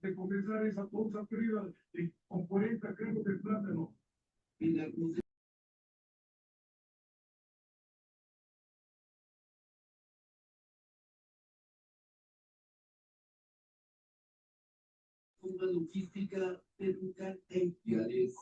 de comenzar esa pausa fría con 40 gramos de plátano. Y la una logística técnica e ideales.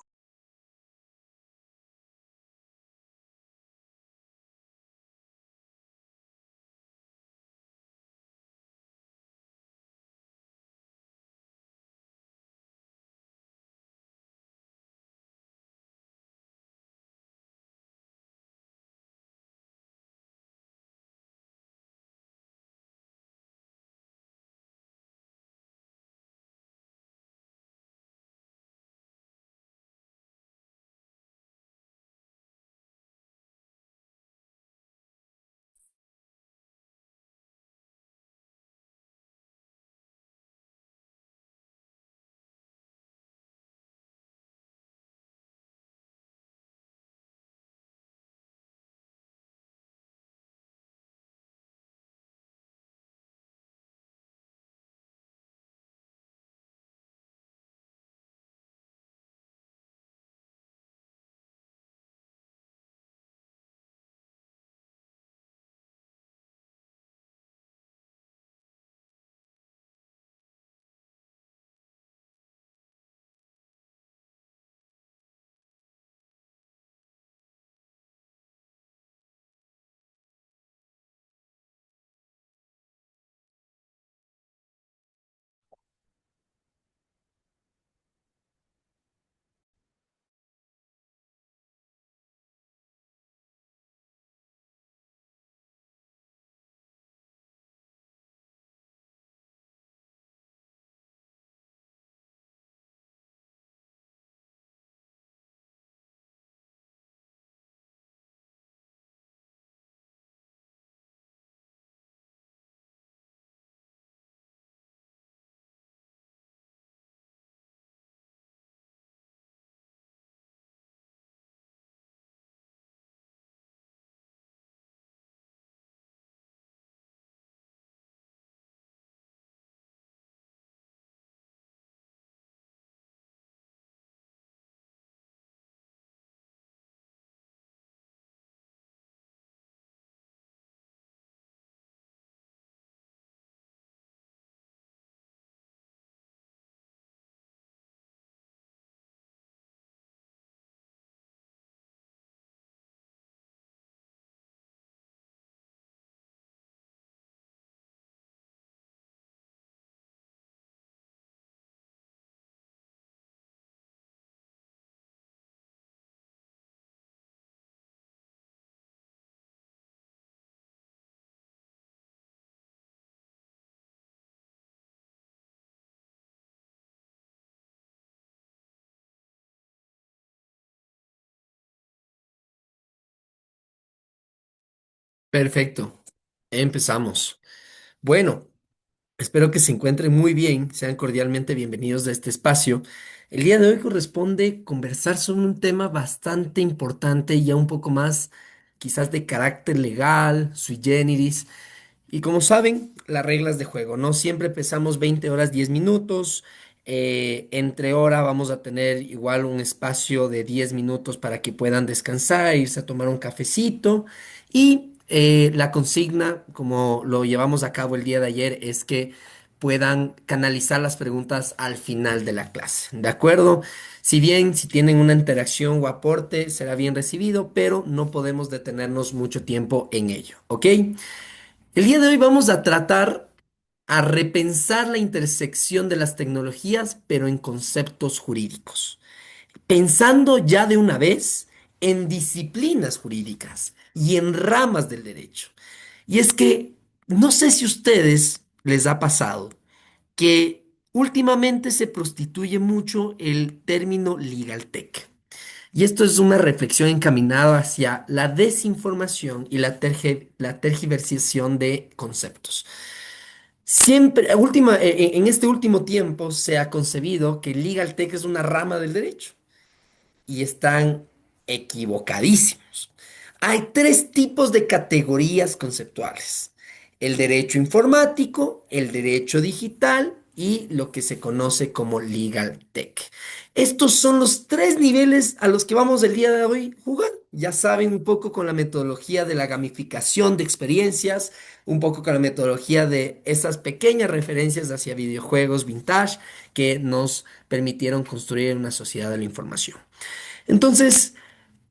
Perfecto, empezamos. Bueno, espero que se encuentren muy bien, sean cordialmente bienvenidos a este espacio. El día de hoy corresponde conversar sobre un tema bastante importante, ya un poco más quizás de carácter legal, sui generis. Y como saben, las reglas de juego, ¿no? Siempre empezamos 20 horas 10 minutos. Entre hora vamos a tener igual un espacio de 10 minutos para que puedan descansar, irse a tomar un cafecito. Y la consigna, como lo llevamos a cabo el día de ayer, es que puedan canalizar las preguntas al final de la clase, ¿de acuerdo? Si bien si tienen una interacción o aporte, será bien recibido, pero no podemos detenernos mucho tiempo en ello, ¿ok? El día de hoy vamos a tratar a repensar la intersección de las tecnologías, pero en conceptos jurídicos, pensando ya de una vez en disciplinas jurídicas y en ramas del derecho. Y es que no sé si a ustedes les ha pasado que últimamente se prostituye mucho el término legal tech. Y esto es una reflexión encaminada hacia la desinformación y la tergiversación de conceptos. Siempre, en este último tiempo se ha concebido que Legal Tech es una rama del derecho y están equivocadísimos. Hay tres tipos de categorías conceptuales: el derecho informático, el derecho digital y lo que se conoce como Legal Tech. Estos son los tres niveles a los que vamos el día de hoy jugar. Ya saben, un poco con la metodología de la gamificación de experiencias, un poco con la metodología de esas pequeñas referencias hacia videojuegos vintage que nos permitieron construir una sociedad de la información. Entonces,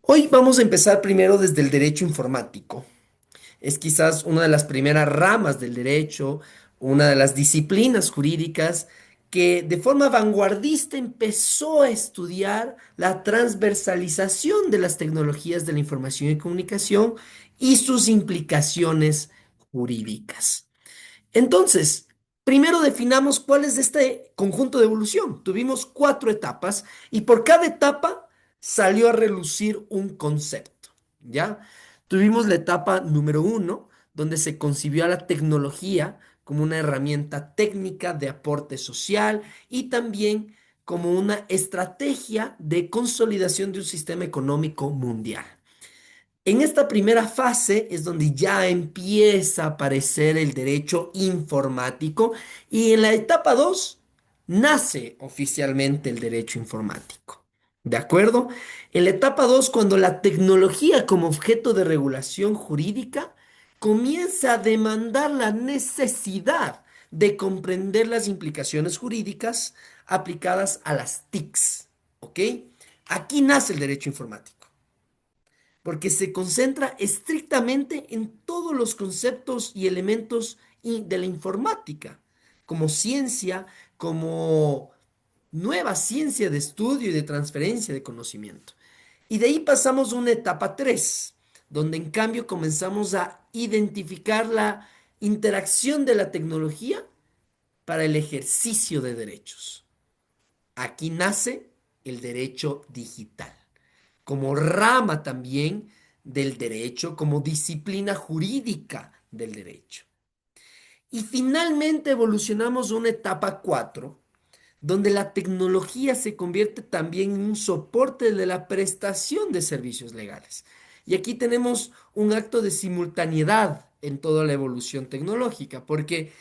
hoy vamos a empezar primero desde el derecho informático. Es quizás una de las primeras ramas del derecho, una de las disciplinas jurídicas que de forma vanguardista empezó a estudiar la transversalización de las tecnologías de la información y comunicación y sus implicaciones jurídicas. Entonces, primero definamos cuál es este conjunto de evolución. Tuvimos cuatro etapas y por cada etapa salió a relucir un concepto, ¿ya? Tuvimos la etapa número uno, donde se concibió a la tecnología como una herramienta técnica de aporte social y también como una estrategia de consolidación de un sistema económico mundial. En esta primera fase es donde ya empieza a aparecer el derecho informático y en la etapa 2 nace oficialmente el derecho informático. ¿De acuerdo? En la etapa 2, cuando la tecnología como objeto de regulación jurídica comienza a demandar la necesidad de comprender las implicaciones jurídicas aplicadas a las TICs. ¿Ok? Aquí nace el derecho informático porque se concentra estrictamente en todos los conceptos y elementos de la informática, como ciencia, como nueva ciencia de estudio y de transferencia de conocimiento. Y de ahí pasamos a una etapa 3, donde en cambio comenzamos a identificar la interacción de la tecnología para el ejercicio de derechos. Aquí nace el derecho digital como rama también del derecho, como disciplina jurídica del derecho. Y finalmente evolucionamos a una etapa 4, donde la tecnología se convierte también en un soporte de la prestación de servicios legales. Y aquí tenemos un acto de simultaneidad en toda la evolución tecnológica, porque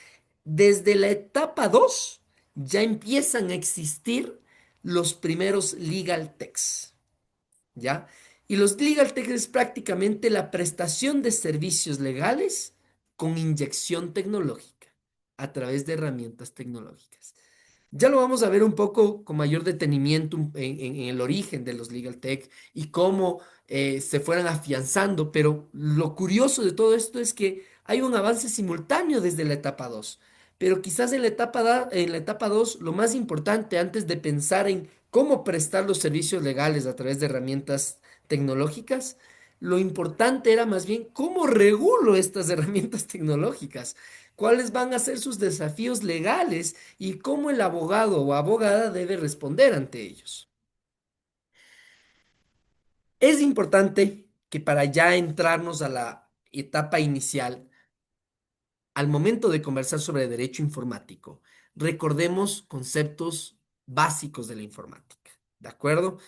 desde la etapa 2 ya empiezan a existir los primeros legal texts. ¿Ya? Y los legal tech es prácticamente la prestación de servicios legales con inyección tecnológica a través de herramientas tecnológicas. Ya lo vamos a ver un poco con mayor detenimiento en el origen de los legal tech y cómo se fueran afianzando, pero lo curioso de todo esto es que hay un avance simultáneo desde la etapa 2. Pero quizás en la etapa 2 lo más importante antes de pensar en cómo prestar los servicios legales a través de herramientas tecnológicas, lo importante era más bien cómo regulo estas herramientas tecnológicas, cuáles van a ser sus desafíos legales y cómo el abogado o abogada debe responder ante ellos. Es importante que para ya entrarnos a la etapa inicial, al momento de conversar sobre derecho informático, recordemos conceptos básicos de la informática, ¿de acuerdo?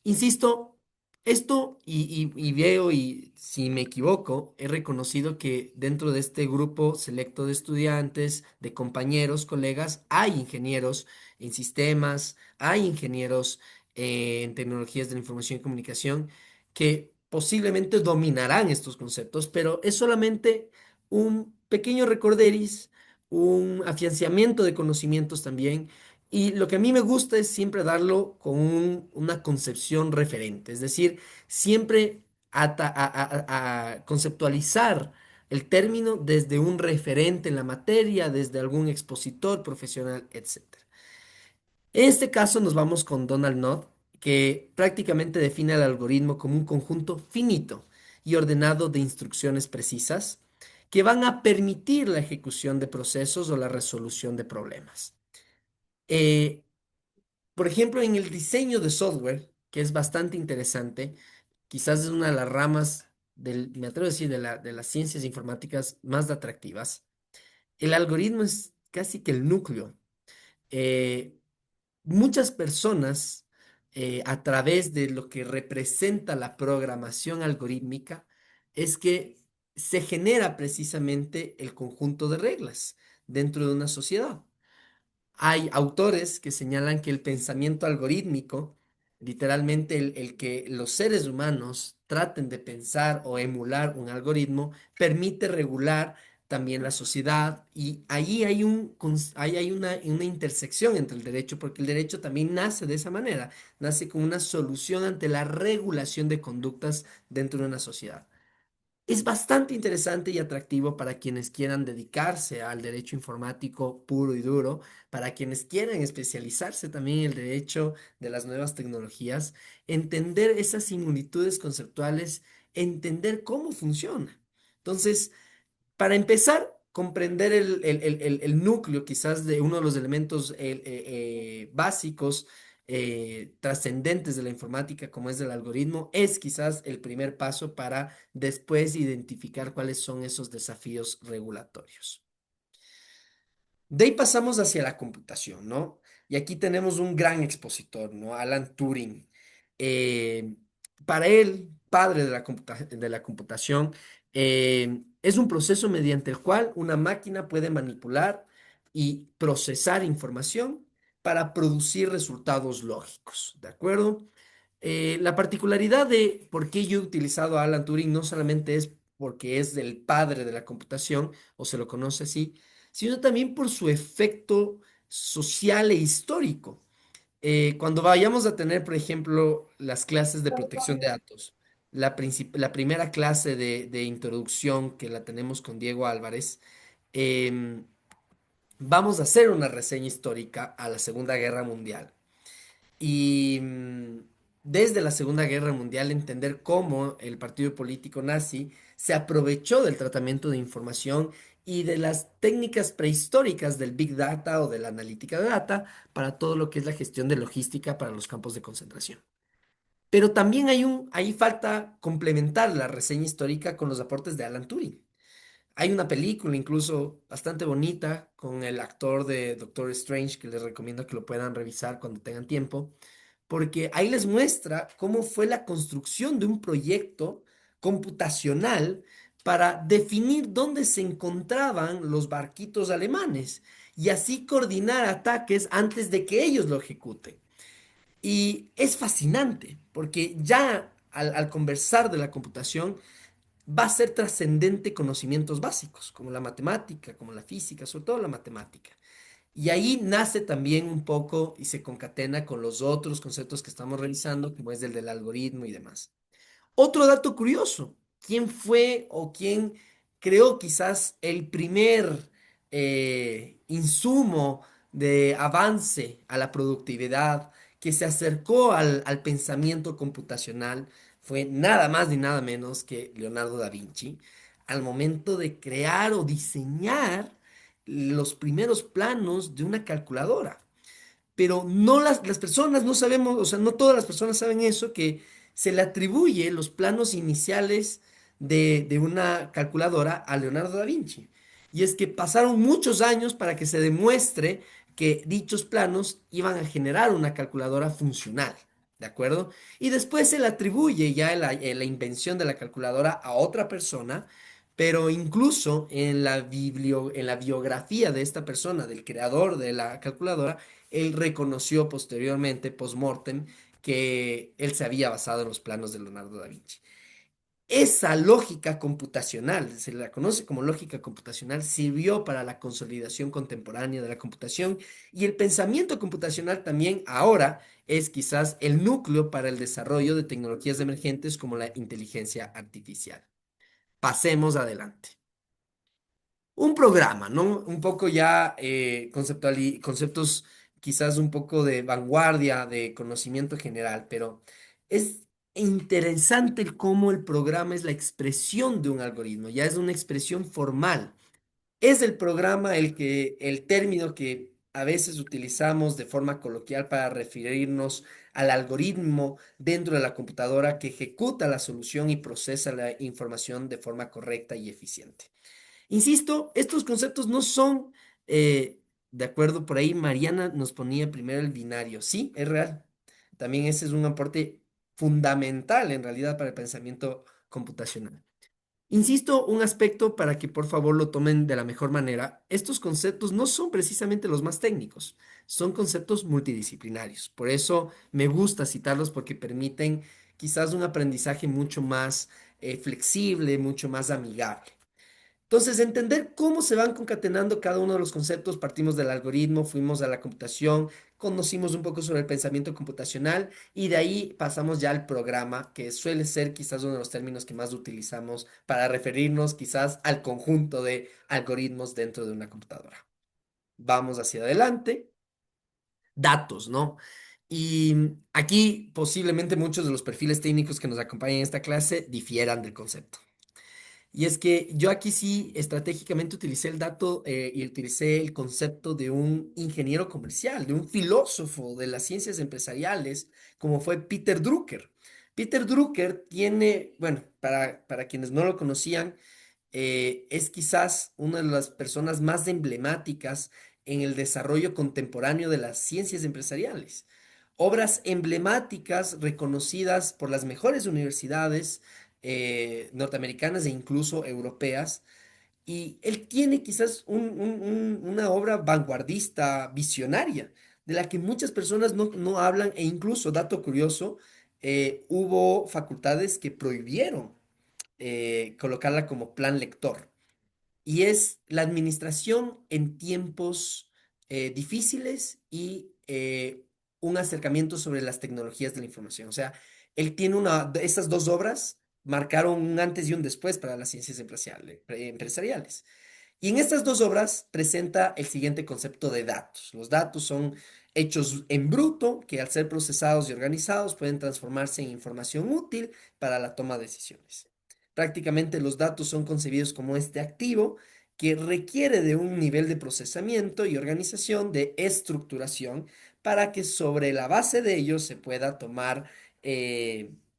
Insisto, esto y veo y si me equivoco, he reconocido que dentro de este grupo selecto de estudiantes, de compañeros, colegas, hay ingenieros en sistemas, hay ingenieros en tecnologías de la información y comunicación que posiblemente dominarán estos conceptos, pero es solamente un pequeño recorderis, un afianzamiento de conocimientos también y lo que a mí me gusta es siempre darlo con una concepción referente, es decir, siempre a conceptualizar el término desde un referente en la materia, desde algún expositor profesional, etcétera. En este caso nos vamos con Donald Knuth, que prácticamente define el algoritmo como un conjunto finito y ordenado de instrucciones precisas que van a permitir la ejecución de procesos o la resolución de problemas. Eh, por ejemplo, en el diseño de software, que es bastante interesante, quizás es una de las ramas me atrevo a decir, de las ciencias informáticas más atractivas, el algoritmo es casi que el núcleo. Eh, Muchas personas, a través de lo que representa la programación algorítmica, es que se genera precisamente el conjunto de reglas dentro de una sociedad. Hay autores que señalan que el pensamiento algorítmico, literalmente el que los seres humanos traten de pensar o emular un algoritmo, permite regular también la sociedad y ahí hay ahí hay una intersección entre el derecho, porque el derecho también nace de esa manera, nace como una solución ante la regulación de conductas dentro de una sociedad. Es bastante interesante y atractivo para quienes quieran dedicarse al derecho informático puro y duro, para quienes quieran especializarse también en el derecho de las nuevas tecnologías, entender esas similitudes conceptuales, entender cómo funciona. Entonces, para empezar, comprender el núcleo quizás de uno de los elementos básicos, trascendentes de la informática, como es el algoritmo, es quizás el primer paso para después identificar cuáles son esos desafíos regulatorios. De ahí pasamos hacia la computación, ¿no? Y aquí tenemos un gran expositor, ¿no? Alan Turing. Eh, para él, padre de de la computación, es un proceso mediante el cual una máquina puede manipular y procesar información para producir resultados lógicos, ¿de acuerdo? La particularidad de por qué yo he utilizado a Alan Turing no solamente es porque es el padre de la computación, o se lo conoce así, sino también por su efecto social e histórico. Cuando vayamos a tener, por ejemplo, las clases de protección de datos, la primera clase de introducción que la tenemos con Diego Álvarez, em, vamos a hacer una reseña histórica a la Segunda Guerra Mundial. Y desde la Segunda Guerra Mundial entender cómo el partido político nazi se aprovechó del tratamiento de información y de las técnicas prehistóricas del Big Data o de la analítica de data para todo lo que es la gestión de logística para los campos de concentración. Pero también ahí falta complementar la reseña histórica con los aportes de Alan Turing. Hay una película incluso bastante bonita con el actor de Doctor Strange que les recomiendo que lo puedan revisar cuando tengan tiempo, porque ahí les muestra cómo fue la construcción de un proyecto computacional para definir dónde se encontraban los barquitos alemanes y así coordinar ataques antes de que ellos lo ejecuten. Y es fascinante, porque ya al conversar de la computación, va a ser trascendente conocimientos básicos, como la matemática, como la física, sobre todo la matemática. Y ahí nace también un poco y se concatena con los otros conceptos que estamos revisando, como es el del algoritmo y demás. Otro dato curioso, ¿quién fue o quién creó quizás el primer insumo de avance a la productividad que se acercó al pensamiento computacional? Fue nada más ni nada menos que Leonardo da Vinci, al momento de crear o diseñar los primeros planos de una calculadora, pero no las personas no sabemos, o sea, no todas las personas saben eso, que se le atribuye los planos iniciales de una calculadora a Leonardo da Vinci. Y es que pasaron muchos años para que se demuestre que dichos planos iban a generar una calculadora funcional, ¿de acuerdo? Y después se le atribuye ya la invención de la calculadora a otra persona, pero incluso en la biografía de esta persona, del creador de la calculadora, él reconoció posteriormente, post-mortem, que él se había basado en los planos de Leonardo da Vinci. Esa lógica computacional, se la conoce como lógica computacional, sirvió para la consolidación contemporánea de la computación y el pensamiento computacional también ahora es quizás el núcleo para el desarrollo de tecnologías emergentes como la inteligencia artificial. Pasemos adelante. Un programa, ¿no? Un poco ya conceptos quizás un poco de vanguardia, de conocimiento general, pero es interesante el cómo el programa es la expresión de un algoritmo, ya es una expresión formal. Es el programa el término que a veces utilizamos de forma coloquial para referirnos al algoritmo dentro de la computadora que ejecuta la solución y procesa la información de forma correcta y eficiente. Insisto, estos conceptos no son, de acuerdo por ahí, Mariana nos ponía primero el binario. Sí, es real. También ese es un aporte fundamental en realidad para el pensamiento computacional. Insisto, un aspecto para que por favor lo tomen de la mejor manera. Estos conceptos no son precisamente los más técnicos, son conceptos multidisciplinarios. Por eso me gusta citarlos porque permiten quizás un aprendizaje mucho más flexible, mucho más amigable. Entonces, entender cómo se van concatenando cada uno de los conceptos, partimos del algoritmo, fuimos a la computación, conocimos un poco sobre el pensamiento computacional y de ahí pasamos ya al programa, que suele ser quizás uno de los términos que más utilizamos para referirnos quizás al conjunto de algoritmos dentro de una computadora. Vamos hacia adelante, datos, ¿no? Y aquí posiblemente muchos de los perfiles técnicos que nos acompañan en esta clase difieran del concepto. Y es que yo aquí sí estratégicamente utilicé el dato y utilicé el concepto de un ingeniero comercial, de un filósofo de las ciencias empresariales, como fue Peter Drucker. Peter Drucker tiene, bueno, para quienes no lo conocían, es quizás una de las personas más emblemáticas en el desarrollo contemporáneo de las ciencias empresariales. Obras emblemáticas reconocidas por las mejores universidades norteamericanas e incluso europeas. Y él tiene quizás una obra vanguardista, visionaria, de la que muchas personas no hablan e incluso, dato curioso, hubo facultades que prohibieron colocarla como plan lector y es la administración en tiempos difíciles y un acercamiento sobre las tecnologías de la información. O sea, él tiene esas dos obras marcaron un antes y un después para las ciencias empresariales. Y en estas dos obras presenta el siguiente concepto de datos. Los datos son hechos en bruto que al ser procesados y organizados pueden transformarse en información útil para la toma de decisiones. Prácticamente los datos son concebidos como este activo que requiere de un nivel de procesamiento y organización de estructuración para que sobre la base de ellos se pueda tomar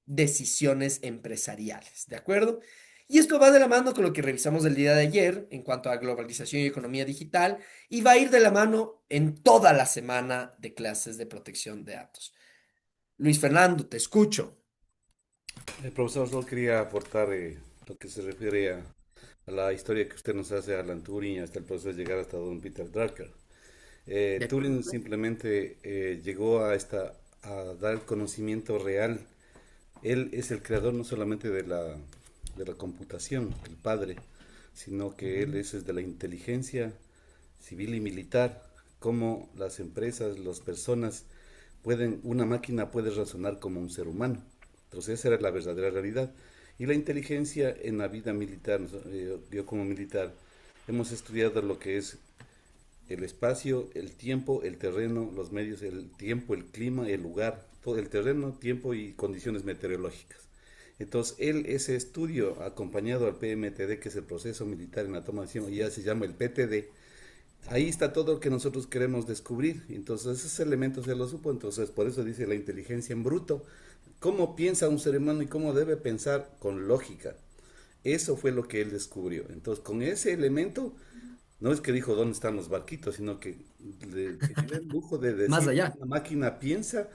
decisiones empresariales, ¿de acuerdo? Y esto va de la mano con lo que revisamos el día de ayer en cuanto a globalización y economía digital y va a ir de la mano en toda la semana de clases de protección de datos. Luis Fernando, te escucho. Profesor, solo quería aportar lo que se refiere a la historia que usted nos hace a Alan Turing hasta el proceso de llegar hasta don Peter Drucker. De Turing acuerdo. simplemente llegó a dar el conocimiento real. Él es el creador no solamente de la computación, el padre, sino que él es de la inteligencia civil y militar, cómo las empresas, las personas una máquina puede razonar como un ser humano. Entonces esa era la verdadera realidad. Y la inteligencia en la vida militar, yo como militar, hemos estudiado lo que es el espacio, el tiempo, el terreno, los medios, el tiempo, el clima, el lugar, todo el terreno, tiempo y condiciones meteorológicas. Entonces, ese estudio acompañado al PMTD, que es el proceso militar en la toma de decisión, ya se llama el PTD, ahí está todo lo que nosotros queremos descubrir. Entonces, esos elementos se los supo. Entonces, por eso dice la inteligencia en bruto. ¿Cómo piensa un ser humano y cómo debe pensar con lógica? Eso fue lo que él descubrió. Entonces, con ese elemento, no es que dijo dónde están los barquitos, sino que se dio el lujo de Más decir, allá. una máquina piensa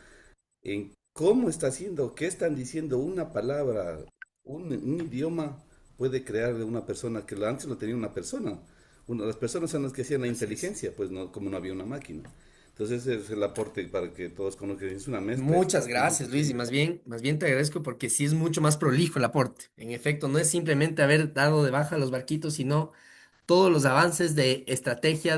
en cómo está haciendo, qué están diciendo una palabra, un idioma puede crear de una persona que antes lo tenía una persona. Las personas son las que hacían la Así es. inteligencia, pues no, como no había una máquina. Entonces ese es el aporte para que todos conozcan. Es una mezcla, es Muchas gracias, Luis, computación y de datos. más bien te agradezco porque sí es mucho más prolijo el aporte. En efecto, no es simplemente haber dado de baja los barquitos, sino todos los avances de estrategia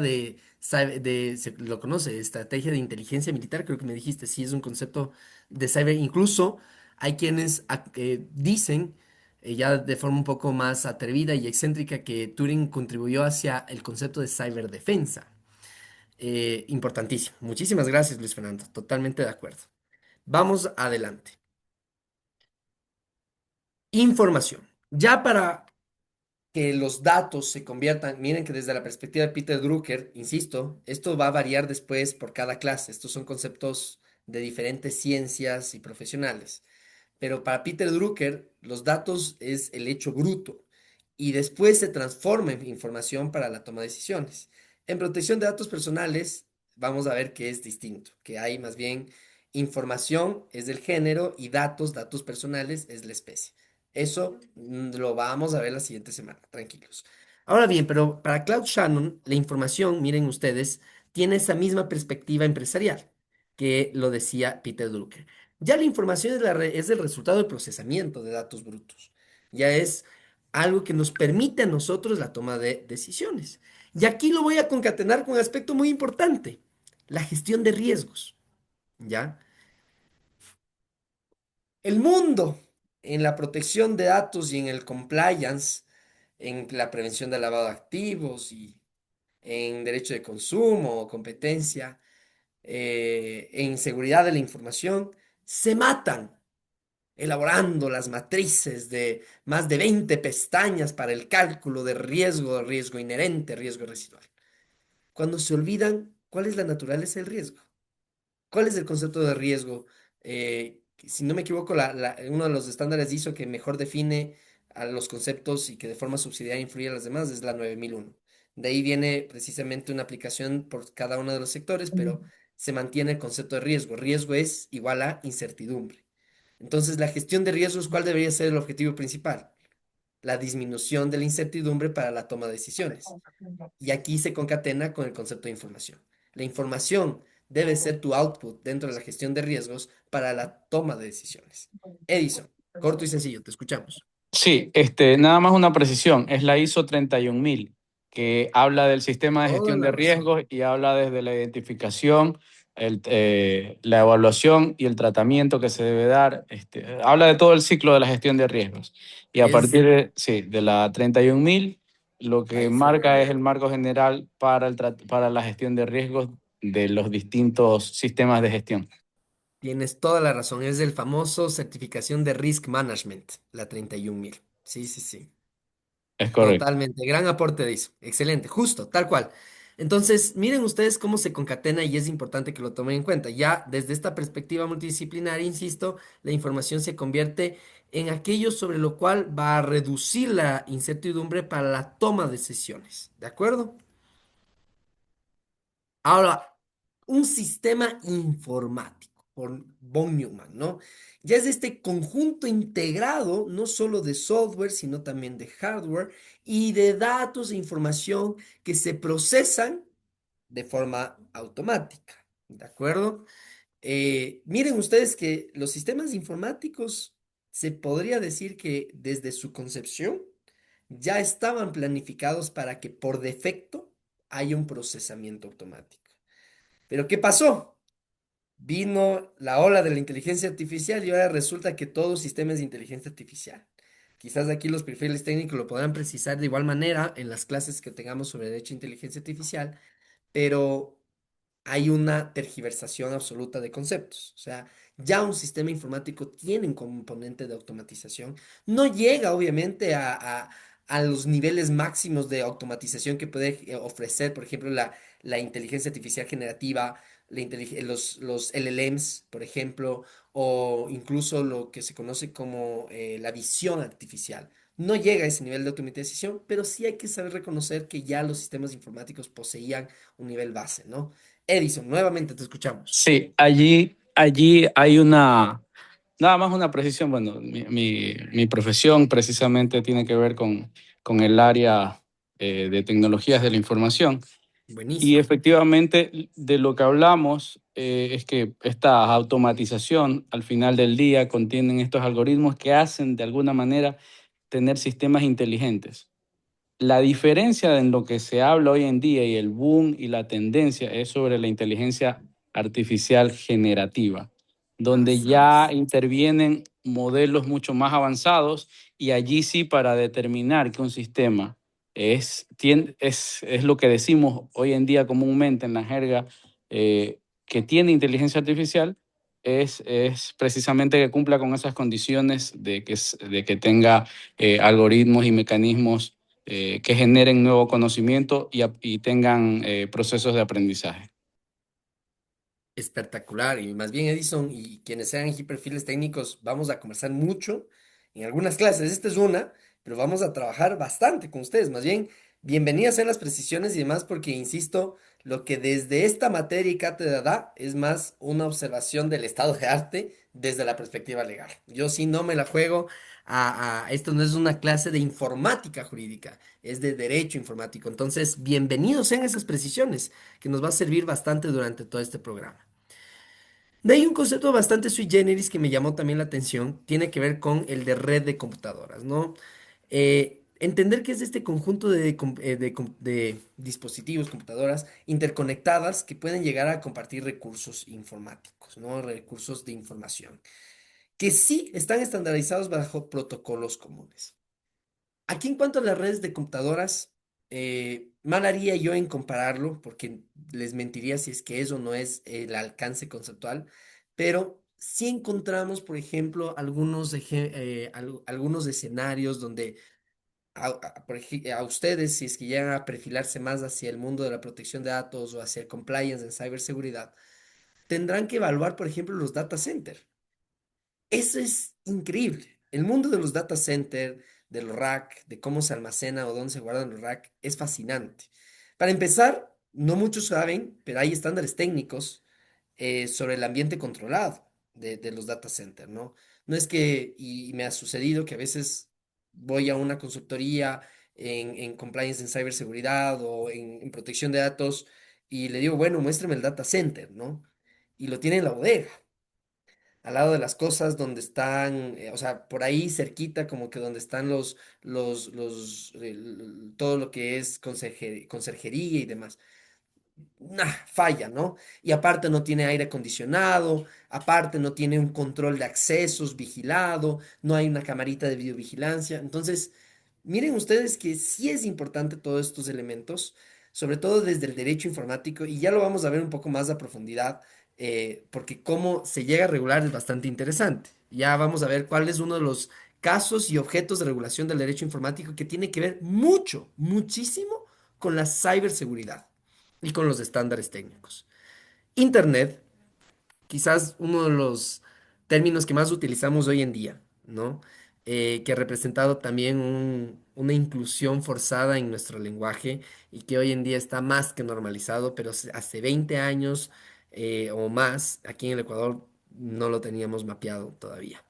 lo conoce, estrategia de inteligencia militar, creo que me dijiste, sí es un concepto de cyber. Incluso hay quienes dicen, ya de forma un poco más atrevida y excéntrica, que Turing contribuyó hacia el concepto de ciberdefensa. Importantísimo. Muchísimas gracias, Luis Fernando. Totalmente de acuerdo. Vamos adelante. Información. Ya para que los datos se conviertan, miren que desde la perspectiva de Peter Drucker, insisto, esto va a variar después por cada clase. Estos son conceptos de diferentes ciencias y profesionales. Pero para Peter Drucker, los datos es el hecho bruto y después se transforma en información para la toma de decisiones. En protección de datos personales, vamos a ver que es distinto, que hay más bien información es del género y datos personales es la especie. Eso lo vamos a ver la siguiente semana, tranquilos. Ahora bien, pero para Claude Shannon, la información, miren ustedes, tiene esa misma perspectiva empresarial que lo decía Peter Drucker. Ya la información es el resultado del procesamiento de datos brutos. Ya es algo que nos permite a nosotros la toma de decisiones. Y aquí lo voy a concatenar con un aspecto muy importante, la gestión de riesgos. ¿Ya? El mundo en la protección de datos y en el compliance, en la prevención del lavado de activos y en derecho de consumo, competencia, en seguridad de la información, se matan elaborando las matrices de más de 20 pestañas para el cálculo de riesgo inherente, riesgo residual. Cuando se olvidan cuál es la naturaleza del riesgo. ¿Cuál es el concepto de riesgo? Si no me equivoco, uno de los estándares de ISO que mejor define a los conceptos y que de forma subsidiaria influye a los demás es la 9001. De ahí viene precisamente una aplicación por cada uno de los sectores, pero se mantiene el concepto de riesgo. Riesgo es igual a incertidumbre. Entonces, la gestión de riesgos, ¿cuál debería ser el objetivo principal? La disminución de la incertidumbre para la toma de decisiones. Y aquí se concatena con el concepto de información. La información debe ser tu output dentro de la gestión de riesgos para la toma de decisiones. Edison, corto y sencillo, te escuchamos. Sí, nada más una precisión, es la ISO 31000 que habla del sistema de Toda gestión la de razón. riesgos y habla desde la identificación, la evaluación y el tratamiento que se debe dar. Habla de todo el ciclo de la gestión de riesgos. Y a Es, partir de, sí, de la 31000, lo que ahí fue. marca es el marco general para la gestión de riesgos de los distintos sistemas de gestión. Tienes toda la razón. Es el famoso certificación de Risk Management, la 31000. Sí, sí, sí. Es correcto. Totalmente, gran aporte de eso. Excelente, justo, tal cual. Entonces, miren ustedes cómo se concatena y es importante que lo tomen en cuenta. Ya desde esta perspectiva multidisciplinaria, insisto, la información se convierte en aquello sobre lo cual va a reducir la incertidumbre para la toma de decisiones. ¿De acuerdo? Ahora, un sistema informático, por von Neumann, ¿no? Ya es este conjunto integrado, no solo de software, sino también de hardware y de datos e información que se procesan de forma automática, ¿de acuerdo? Miren ustedes que los sistemas informáticos se podría decir que desde su concepción ya estaban planificados para que por defecto haya un procesamiento automático. Pero ¿qué pasó? Vino la ola de la inteligencia artificial y ahora resulta que todo sistema es de inteligencia artificial. Quizás aquí los perfiles técnicos lo podrán precisar de igual manera en las clases que tengamos sobre derecho a inteligencia artificial, pero hay una tergiversación absoluta de conceptos. O sea, ya un sistema informático tiene un componente de automatización. No llega, obviamente, a los niveles máximos de automatización que puede ofrecer, por ejemplo, la inteligencia artificial generativa, los LLMs, por ejemplo, o incluso lo que se conoce como la visión artificial. No llega a ese nivel de automatización, pero sí hay que saber reconocer que ya los sistemas informáticos poseían un nivel base, ¿no? Edison, nuevamente te escuchamos. Sí, allí hay nada más una precisión. Bueno, mi profesión precisamente tiene que ver con el área de tecnologías de la información. Y Buenísimo. efectivamente, de lo que hablamos es que esta automatización al final del día contienen estos algoritmos que hacen de alguna manera tener sistemas inteligentes. La diferencia en lo que se habla hoy en día y el boom y la tendencia es sobre la inteligencia artificial generativa, donde Así ya es. intervienen modelos mucho más avanzados y allí sí para determinar que un sistema es lo que decimos hoy en día comúnmente en la jerga que tiene inteligencia artificial, es precisamente que cumpla con esas condiciones de que tenga algoritmos y mecanismos que generen nuevo conocimiento y tengan procesos de aprendizaje. Espectacular. Y más bien, Edison, y quienes sean aquí perfiles técnicos, vamos a conversar mucho en algunas clases. Esta es una, pero vamos a trabajar bastante con ustedes. Más bien, bienvenidas sean las precisiones y demás, porque, insisto, Lo que desde esta materia y cátedra da es más una observación del estado de arte desde la perspectiva legal. Yo sí no me la juego esto no es una clase de informática jurídica, es de derecho informático. Entonces, bienvenidos sean esas precisiones, que nos va a servir bastante durante todo este programa. De ahí un concepto bastante sui generis que me llamó también la atención, tiene que ver con el de red de computadoras, ¿no? Entender que es este conjunto de dispositivos, computadoras interconectadas que pueden llegar a compartir recursos informáticos, ¿no? Recursos de información, que sí están estandarizados bajo protocolos comunes. Aquí en cuanto a las redes de computadoras, mal haría yo en compararlo, porque les mentiría si es que eso no es el alcance conceptual, pero sí encontramos, por ejemplo, algunos escenarios donde a ustedes, si es que llegan a perfilarse más hacia el mundo de la protección de datos o hacia el compliance en ciberseguridad, tendrán que evaluar, por ejemplo, los data centers. Eso es increíble. El mundo de los data center, de los rack, de cómo se almacena o dónde se guardan los rack, es fascinante. Para empezar, no muchos saben, pero hay estándares técnicos sobre el ambiente controlado de los data center, ¿no? No es que, y me ha sucedido que a veces voy a una consultoría en compliance en ciberseguridad o en protección de datos y le digo, bueno, muéstrame el data center, ¿no? Y lo tiene en la bodega al lado de las cosas donde están, o sea, por ahí cerquita, como que donde están todo lo que es conserjería y demás. Nah, falla, ¿no? Y aparte no tiene aire acondicionado, aparte no tiene un control de accesos vigilado, no hay una camarita de videovigilancia. Entonces, miren ustedes que sí es importante todos estos elementos, sobre todo desde el derecho informático, y ya lo vamos a ver un poco más a profundidad, porque cómo se llega a regular es bastante interesante. Ya vamos a ver cuál es uno de los casos y objetos de regulación del derecho informático que tiene que ver mucho, muchísimo con la ciberseguridad y con los estándares técnicos. Internet, quizás uno de los términos que más utilizamos hoy en día, ¿no? Que ha representado también una inclusión forzada en nuestro lenguaje y que hoy en día está más que normalizado, pero hace 20 años o más, aquí en el Ecuador no lo teníamos mapeado todavía.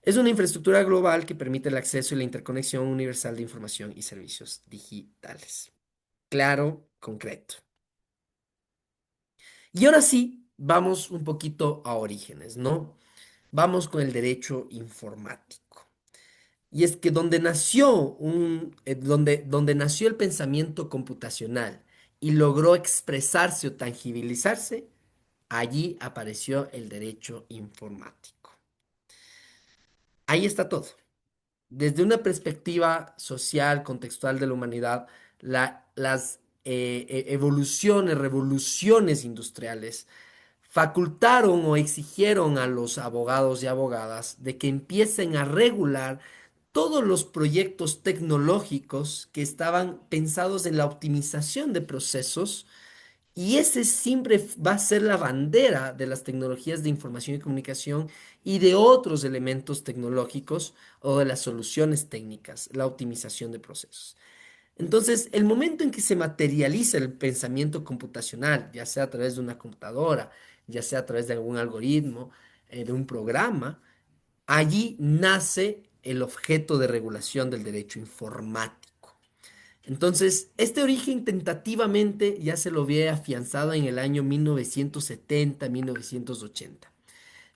Es una infraestructura global que permite el acceso y la interconexión universal de información y servicios digitales. Claro, concreto. Y ahora sí, vamos un poquito a orígenes, ¿no? Vamos con el derecho informático. Y es que donde nació el pensamiento computacional y logró expresarse o tangibilizarse, allí apareció el derecho informático. Ahí está todo. Desde una perspectiva social, contextual de la humanidad, las evoluciones, revoluciones industriales facultaron o exigieron a los abogados y abogadas de que empiecen a regular todos los proyectos tecnológicos que estaban pensados en la optimización de procesos y ese siempre va a ser la bandera de las tecnologías de información y comunicación y de otros elementos tecnológicos o de las soluciones técnicas, la optimización de procesos. Entonces, el momento en que se materializa el pensamiento computacional, ya sea a través de una computadora, ya sea a través de algún algoritmo, de un programa, allí nace el objeto de regulación del derecho informático. Entonces, este origen tentativamente ya se lo había afianzado en el año 1970, 1980.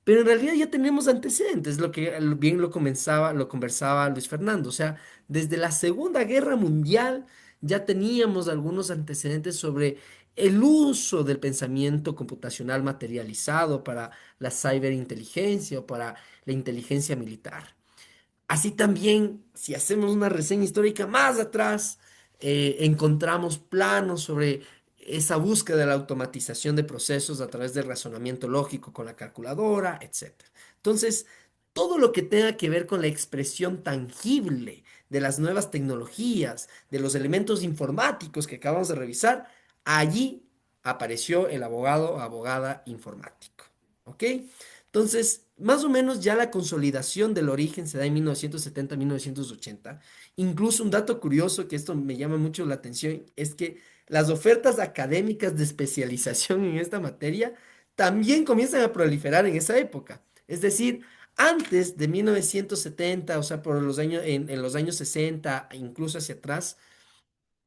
Pero en realidad ya tenemos antecedentes, lo que bien lo conversaba Luis Fernando. O sea, desde la Segunda Guerra Mundial ya teníamos algunos antecedentes sobre el uso del pensamiento computacional materializado para la ciberinteligencia o para la inteligencia militar. Así también, si hacemos una reseña histórica más atrás, encontramos planos sobre esa búsqueda de la automatización de procesos a través del razonamiento lógico con la calculadora, etcétera. Entonces, todo lo que tenga que ver con la expresión tangible de las nuevas tecnologías, de los elementos informáticos que acabamos de revisar, allí apareció el abogado o abogada informático. ¿Ok? Entonces, más o menos ya la consolidación del origen se da en 1970-1980. Incluso un dato curioso, que esto me llama mucho la atención, es que las ofertas académicas de especialización en esta materia también comienzan a proliferar en esa época. Es decir, antes de 1970, o sea, por los años, en los años 60, e incluso hacia atrás,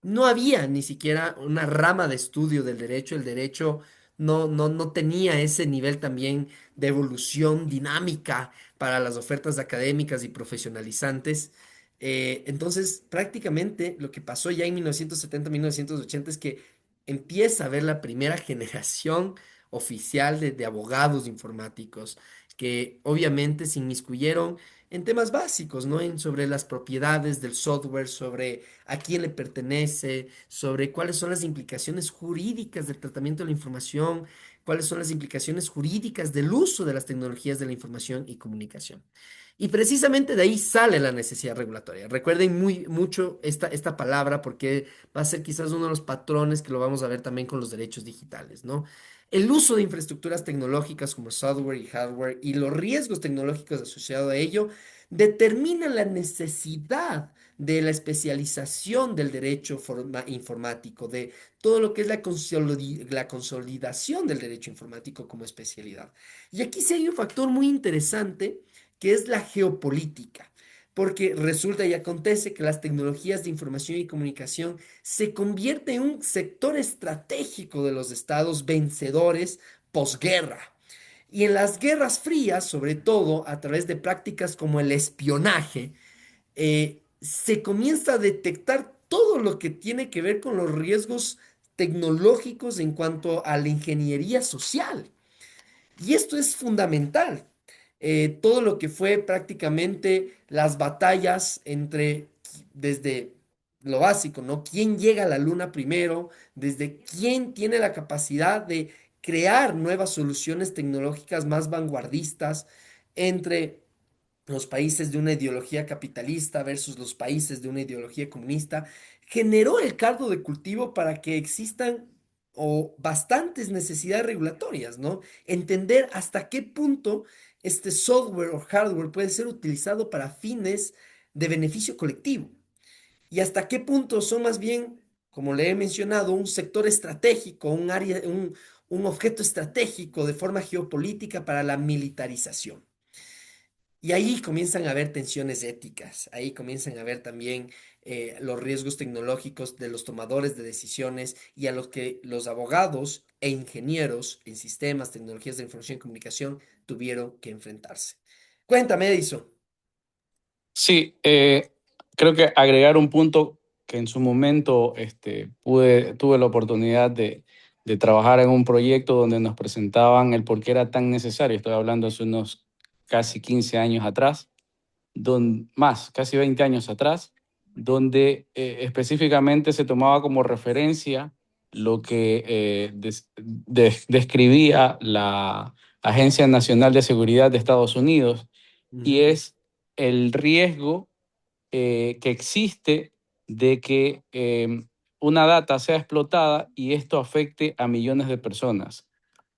no había ni siquiera una rama de estudio del derecho. El derecho no tenía ese nivel también de evolución dinámica para las ofertas académicas y profesionalizantes. Entonces, prácticamente lo que pasó ya en 1970, 1980 es que empieza a haber la primera generación oficial de abogados informáticos que obviamente se inmiscuyeron en temas básicos, ¿no? Sobre las propiedades del software, sobre a quién le pertenece, sobre cuáles son las implicaciones jurídicas del tratamiento de la información, cuáles son las implicaciones jurídicas del uso de las tecnologías de la información y comunicación. Y precisamente de ahí sale la necesidad regulatoria. Recuerden mucho esta palabra porque va a ser quizás uno de los patrones que lo vamos a ver también con los derechos digitales, ¿no? El uso de infraestructuras tecnológicas como software y hardware y los riesgos tecnológicos asociados a ello determinan la necesidad de la especialización del derecho informático, de todo lo que es la consolidación del derecho informático como especialidad. Y aquí sí hay un factor muy interesante que es la geopolítica, porque resulta y acontece que las tecnologías de información y comunicación se convierten en un sector estratégico de los estados vencedores posguerra. Y en las guerras frías, sobre todo a través de prácticas como el espionaje, se comienza a detectar todo lo que tiene que ver con los riesgos tecnológicos en cuanto a la ingeniería social. Y esto es fundamental. Todo lo que fue prácticamente las batallas entre, desde lo básico, ¿no? ¿Quién llega a la luna primero? Desde quién tiene la capacidad de crear nuevas soluciones tecnológicas más vanguardistas entre los países de una ideología capitalista versus los países de una ideología comunista, generó el caldo de cultivo para que existan o bastantes necesidades regulatorias, ¿no? Entender hasta qué punto este software o hardware puede ser utilizado para fines de beneficio colectivo y hasta qué punto son más bien, como le he mencionado, un sector estratégico, un área, un objeto estratégico de forma geopolítica para la militarización. Y ahí comienzan a haber tensiones éticas, ahí comienzan a haber también los riesgos tecnológicos de los tomadores de decisiones y a los que los abogados e ingenieros en sistemas, tecnologías de información y comunicación tuvieron que enfrentarse. Cuéntame, Edison. Sí, creo que agregar un punto que en su momento tuve la oportunidad de trabajar en un proyecto donde nos presentaban el por qué era tan necesario. Estoy hablando hace unos casi 15 años atrás, más, casi 20 años atrás, donde específicamente se tomaba como referencia lo que describía la Agencia Nacional de Seguridad de Estados Unidos, y Ujú. es el riesgo que existe de que una data sea explotada y esto afecte a millones de personas,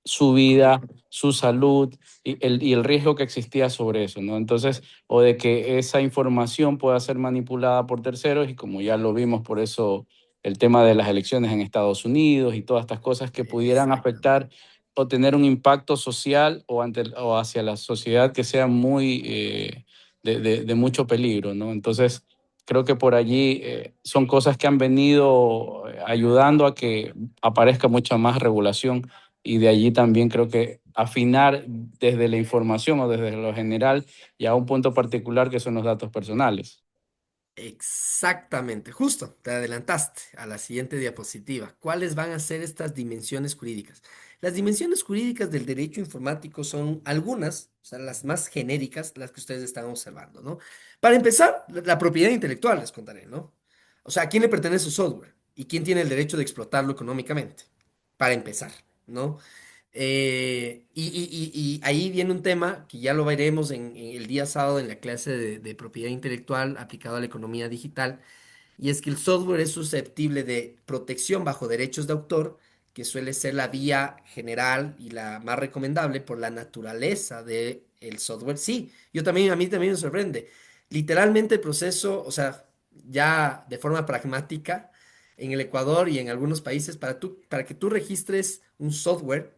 su vida, Correcto. su salud y el riesgo que existía sobre eso, ¿no? Entonces, o de que esa información pueda ser manipulada por terceros y como ya lo vimos, por eso el tema de las elecciones en Estados Unidos y todas estas cosas que pudieran afectar Exactamente. o tener un impacto social o hacia la sociedad que sea muy de mucho peligro, ¿no? Entonces, creo que por allí son cosas que han venido ayudando a que aparezca mucha más regulación y de allí también creo que afinar desde la información o desde lo general y a un punto particular que son los datos personales. Exactamente, justo, te adelantaste a la siguiente diapositiva. ¿Cuáles van a ser estas dimensiones jurídicas? Las dimensiones jurídicas del derecho informático son algunas, o sea, las más genéricas, las que ustedes están observando, ¿no? Para empezar, la propiedad intelectual les contaré, ¿no? O sea, ¿a quién le pertenece su software? ¿Y quién tiene el derecho de explotarlo económicamente? Para empezar, ¿no? Y ahí viene un tema que ya lo veremos en el día sábado en la clase de propiedad intelectual aplicado a la economía digital, y es que el software es susceptible de protección bajo derechos de autor, que suele ser la vía general y la más recomendable por la naturaleza del software. Sí, a mí también me sorprende. Literalmente el proceso, o sea, ya de forma pragmática, en el Ecuador y en algunos países, para que tú registres un software,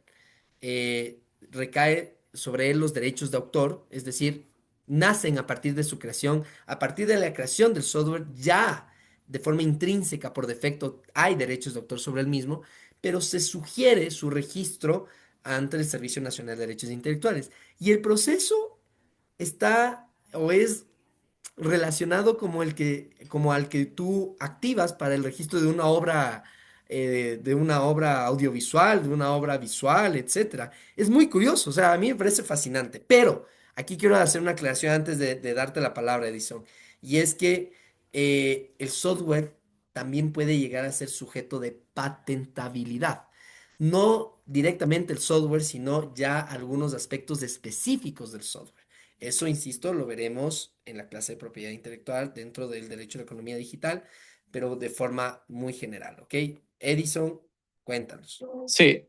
recae sobre él los derechos de autor, es decir, nacen a partir de su creación, a partir de la creación del software, ya de forma intrínseca, por defecto, hay derechos de autor sobre el mismo, pero se sugiere su registro ante el Servicio Nacional de Derechos Intelectuales. Y el proceso está o es relacionado como al que tú activas para el registro de una obra audiovisual, de una obra visual, etcétera. Es muy curioso, o sea, a mí me parece fascinante, pero aquí quiero hacer una aclaración antes de darte la palabra, Edison, y es que el software también puede llegar a ser sujeto de patentabilidad. No directamente el software, sino ya algunos aspectos específicos del software. Eso, insisto, lo veremos en la clase de propiedad intelectual dentro del derecho a la economía digital, pero de forma muy general, ¿ok? Edison, cuéntanos. Sí,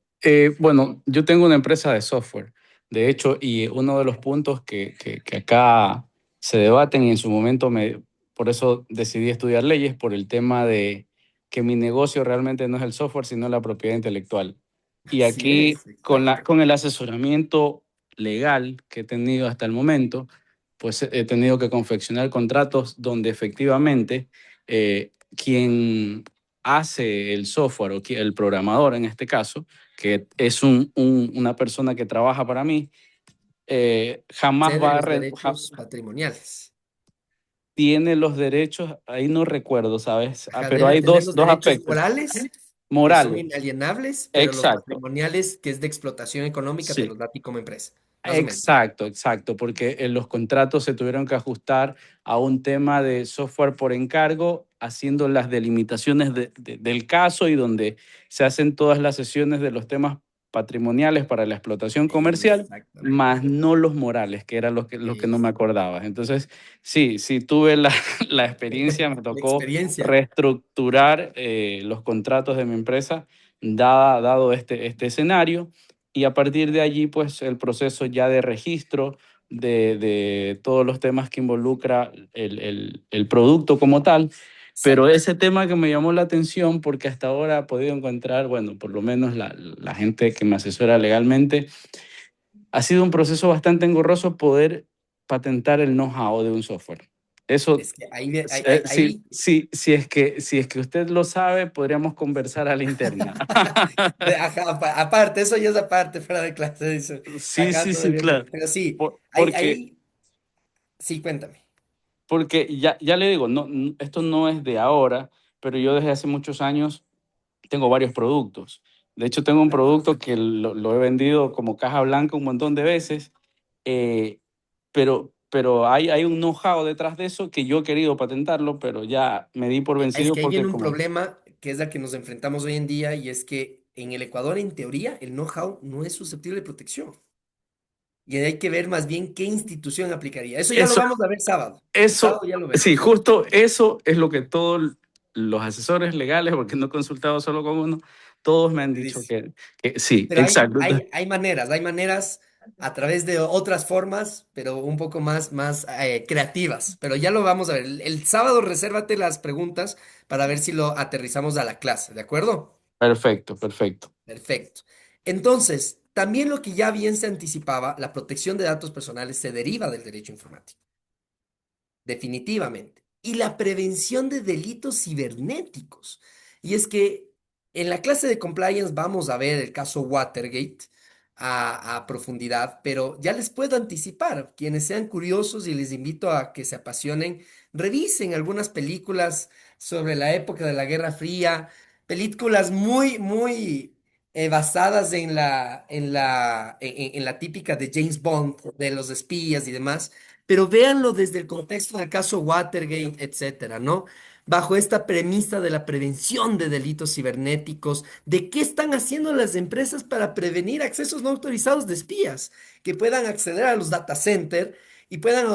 bueno, yo tengo una empresa de software, de hecho, y uno de los puntos que acá se debaten y en su momento por eso decidí estudiar leyes, por el tema de que mi negocio realmente no es el software, sino la propiedad intelectual. Y Así aquí, es, exacto. con el asesoramiento legal que he tenido hasta el momento, pues he tenido que confeccionar contratos donde efectivamente quien hace el software o el programador en este caso, que es una persona que trabaja para mí, jamás Cede va a... los derechos patrimoniales. tiene los derechos, ahí no recuerdo, ¿sabes? Ajá, Pero debe hay tener los dos derechos aspectos. morales, que son Morales, inalienables, pero los exacto. patrimoniales, que es de explotación económica, te Sí. los da a ti como empresa, más o menos. Exacto, exacto, porque en los contratos se tuvieron que ajustar a un tema de software por encargo, haciendo las delimitaciones del caso y donde se hacen todas las sesiones de los temas patrimoniales para la explotación comercial, Exactamente. más no los morales, que era lo que no me Ex- acordaba. Entonces, sí, sí tuve la experiencia, me La tocó experiencia. reestructurar los contratos de mi empresa, dado este escenario. Y a partir de allí, pues el proceso ya de registro de todos los temas que involucra el producto como tal. Pero Exacto. ese tema que me llamó la atención, porque hasta ahora he podido encontrar, bueno, por lo menos la gente que me asesora legalmente, ha sido un proceso bastante engorroso poder patentar el know-how de un software. Eso, Es que ahí, si es que usted lo sabe, podríamos conversar a la interna. ajá, aparte, eso ya es aparte, fuera de clase, dice. Sí, Acá sí, sí, todavía claro. no. Pero sí, Porque sí, cuéntame. Porque ya le digo, no, esto no es de ahora, pero yo desde hace muchos años tengo varios productos. De hecho, tengo un producto que lo he vendido como caja blanca un montón de veces, eh, pero hay un know-how detrás de eso que yo he querido patentarlo, pero ya me di por Es vencido que ahí viene porque un como... problema que es la que nos enfrentamos hoy en día y es que en el Ecuador, en teoría, el know-how no es susceptible de protección. Y hay que ver más bien qué institución aplicaría. Eso ya lo Eso, vamos a ver sábado. El eso, sábado ya lo sí, vemos. justo eso es lo que todos los asesores legales, porque no he consultado solo con uno, todos me han Te dicho dice. que sí, Pero exacto. hay maneras a través de otras formas, pero un poco más creativas. Pero ya lo vamos a ver. El sábado resérvate las preguntas para ver si lo aterrizamos a la clase, ¿de acuerdo? Perfecto, perfecto. Perfecto. Entonces, también lo que ya bien se anticipaba, la protección de datos personales se deriva del derecho informático, definitivamente. Y la prevención de delitos cibernéticos. Y es que en la clase de compliance vamos a ver el caso Watergate a profundidad, pero ya les puedo anticipar, quienes sean curiosos y les invito a que se apasionen, revisen algunas películas sobre la época de la Guerra Fría, películas muy basadas en la típica de James Bond, de los espías y demás, pero véanlo desde el contexto del caso Watergate, etcétera, ¿no? Bajo esta premisa de la prevención de delitos cibernéticos, de qué están haciendo las empresas para prevenir accesos no autorizados de espías que puedan acceder a los data centers y puedan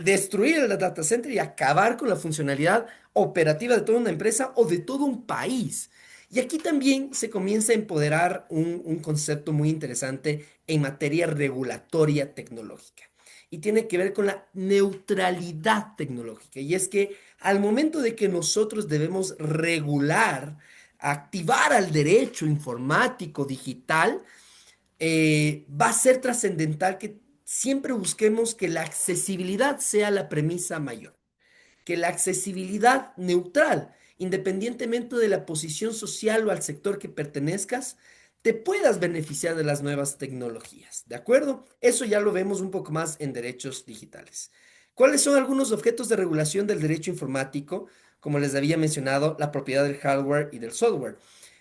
destruir el data center y acabar con la funcionalidad operativa de toda una empresa o de todo un país. Y aquí también se comienza a empoderar un concepto muy interesante en materia regulatoria tecnológica. y tiene que ver con la neutralidad tecnológica. Y es que al momento de que nosotros debemos regular, activar al derecho informático digital, va a ser trascendental que siempre busquemos que la accesibilidad sea la premisa mayor, que la accesibilidad neutral, independientemente de la posición social o al sector que pertenezcas, te puedas beneficiar de las nuevas tecnologías, ¿de acuerdo? Eso ya lo vemos un poco más en derechos digitales. ¿Cuáles son algunos objetos de regulación del derecho informático? Como les había mencionado, la propiedad del hardware y del software.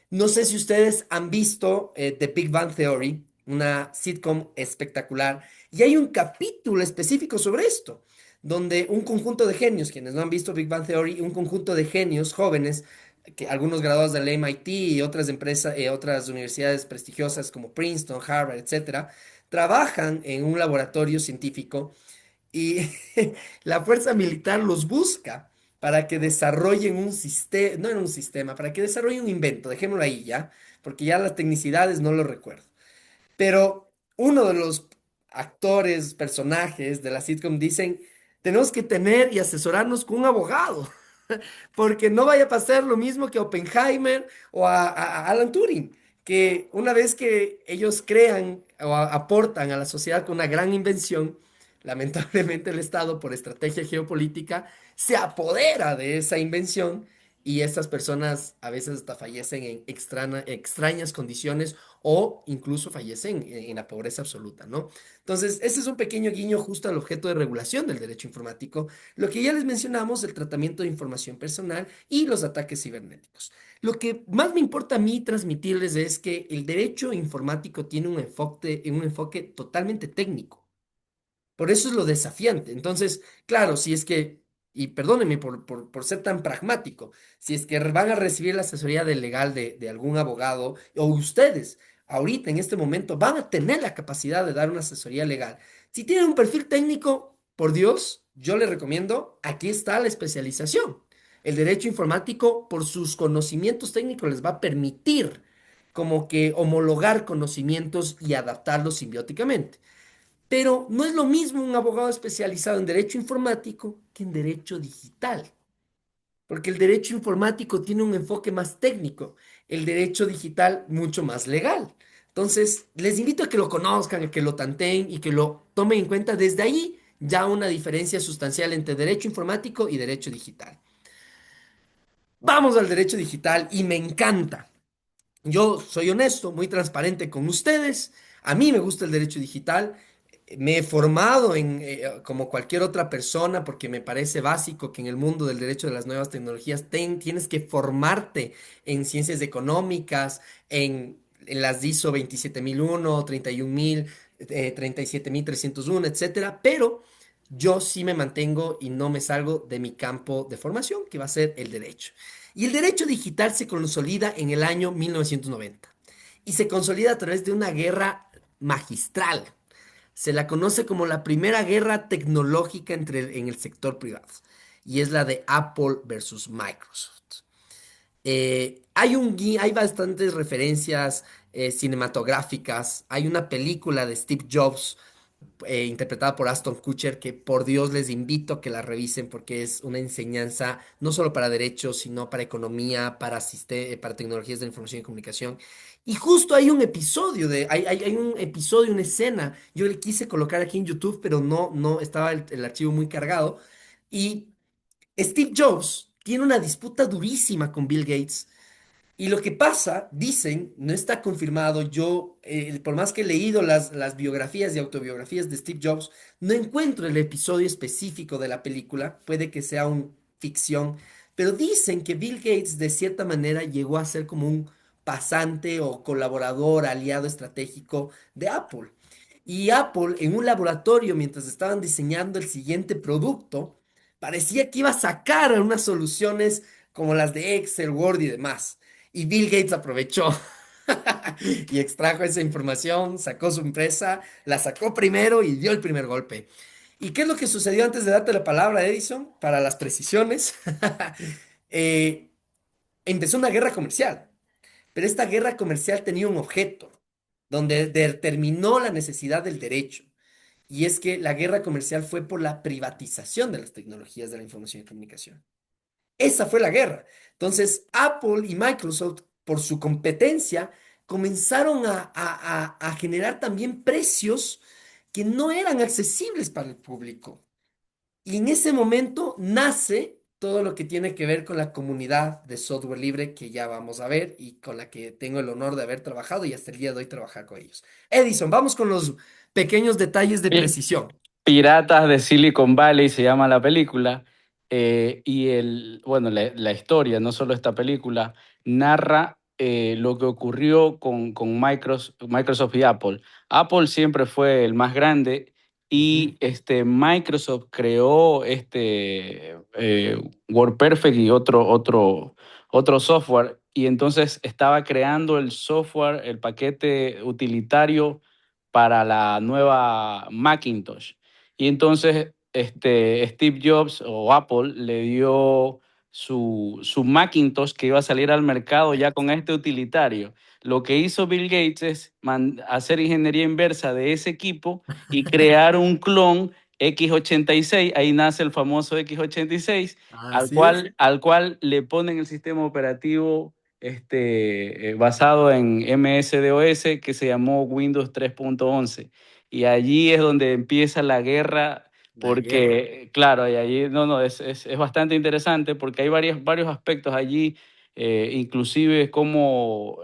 No sé si ustedes han visto The Big Bang Theory, una sitcom espectacular, y hay un capítulo específico sobre esto, donde un conjunto de genios, quienes no han visto Big Bang Theory, un conjunto de genios jóvenes, que algunos graduados del MIT y otras empresas, otras universidades prestigiosas como Princeton, Harvard, etcétera, trabajan en un laboratorio científico y la fuerza militar los busca para que desarrollen un sistema, no era un sistema, para que desarrollen un invento, dejémoslo ahí ya, porque ya las tecnicidades no lo recuerdo. Pero uno de los actores, personajes de la sitcom dicen, tenemos que tener y asesorarnos con un abogado, porque no vaya a pasar lo mismo que a Oppenheimer o a Alan Turing, que una vez que ellos crean o aportan a la sociedad con una gran invención, lamentablemente el Estado, por estrategia geopolítica, se apodera de esa invención y estas personas a veces hasta fallecen en extrañas condiciones o incluso fallecen en la pobreza absoluta, ¿no? Entonces, ese es un pequeño guiño justo al objeto de regulación del derecho informático, lo que ya les mencionamos, el tratamiento de información personal y los ataques cibernéticos. Lo que más me importa a mí transmitirles es que el derecho informático tiene un enfoque totalmente técnico. Por eso es lo desafiante. Entonces, claro, si es que, y perdónenme por ser tan pragmático, si es que van a recibir la asesoría del legal de algún abogado, o ustedes ahorita en este momento van a tener la capacidad de dar una asesoría legal. Si tienen un perfil técnico, por Dios, yo les recomiendo, aquí está la especialización. El derecho informático, por sus conocimientos técnicos, les va a permitir como que homologar conocimientos y adaptarlos simbióticamente. Pero no es lo mismo un abogado especializado en derecho informático que en derecho digital, porque el derecho informático tiene un enfoque más técnico, el derecho digital mucho más legal. Entonces, les invito a que lo conozcan, a que lo tanteen y que lo tomen en cuenta desde ahí ya una diferencia sustancial entre derecho informático y derecho digital. Vamos al derecho digital y me encanta. Yo soy honesto, muy transparente con ustedes. A mí me gusta el derecho digital. Me he formado como cualquier otra persona porque me parece básico que en el mundo del derecho de las nuevas tecnologías tienes que formarte en ciencias económicas, en las ISO 27001, 31000, 37301, etcétera. Pero yo sí me mantengo y no me salgo de mi campo de formación, que va a ser el derecho. Y el derecho digital se consolida en el año 1990 y se consolida a través de una guerra magistral. Se la conoce como la primera guerra tecnológica en el sector privado y es la de Apple versus Microsoft. Hay bastantes referencias cinematográficas. Hay una película de Steve Jobs interpretada por Aston Kutcher, que por Dios les invito a que la revisen porque es una enseñanza no solo para derechos, sino para economía, para tecnologías de la información y comunicación. Y justo hay un episodio, una escena, yo le quise colocar aquí en YouTube, pero no estaba el archivo muy cargado. Y Steve Jobs tiene una disputa durísima con Bill Gates y lo que pasa, dicen, no está confirmado, yo, por más que he leído las biografías y autobiografías de Steve Jobs, no encuentro el episodio específico de la película, puede que sea una ficción, pero dicen que Bill Gates de cierta manera llegó a ser como un pasante o colaborador, aliado estratégico de Apple. Y Apple en un laboratorio, mientras estaban diseñando el siguiente producto, parecía que iba a sacar unas soluciones como las de Excel, Word y demás. Y Bill Gates aprovechó y extrajo esa información, sacó su empresa, la sacó primero y dio el primer golpe. ¿Y qué es lo que sucedió antes de darte la palabra, Edison? Para las precisiones, Eh, empezó una guerra comercial, pero esta guerra comercial tenía un objeto, donde determinó la necesidad del derecho. Y es que la guerra comercial fue por la privatización de las tecnologías de la información y comunicación. Esa fue la guerra. Entonces, Apple y Microsoft, por su competencia, comenzaron a generar también precios que no eran accesibles para el público. Y en ese momento nace todo lo que tiene que ver con la comunidad de software libre que ya vamos a ver y con la que tengo el honor de haber trabajado y hasta el día de hoy trabajar con ellos. Edison, vamos con los pequeños detalles de Pi- precisión. Piratas de Silicon Valley se llama la película, y bueno, la historia, no solo esta película, narra lo que ocurrió con Microsoft y Apple. Apple siempre fue el más grande Ujú. y Microsoft creó WordPerfect y otro software, y entonces estaba creando el software, el paquete utilitario para la nueva Macintosh. Y entonces Steve Jobs o Apple le dio su Macintosh que iba a salir al mercado ya con este utilitario. Lo que hizo Bill Gates es hacer ingeniería inversa de ese equipo y crear un clon x86. Ahí nace el famoso x86, Así es. al cual le ponen el sistema operativo basado en MS-DOS, que se llamó Windows 3.11. Y allí es donde empieza la guerra, La guerra. porque, claro, y allí, no, no, es bastante interesante porque hay varios aspectos allí, inclusive como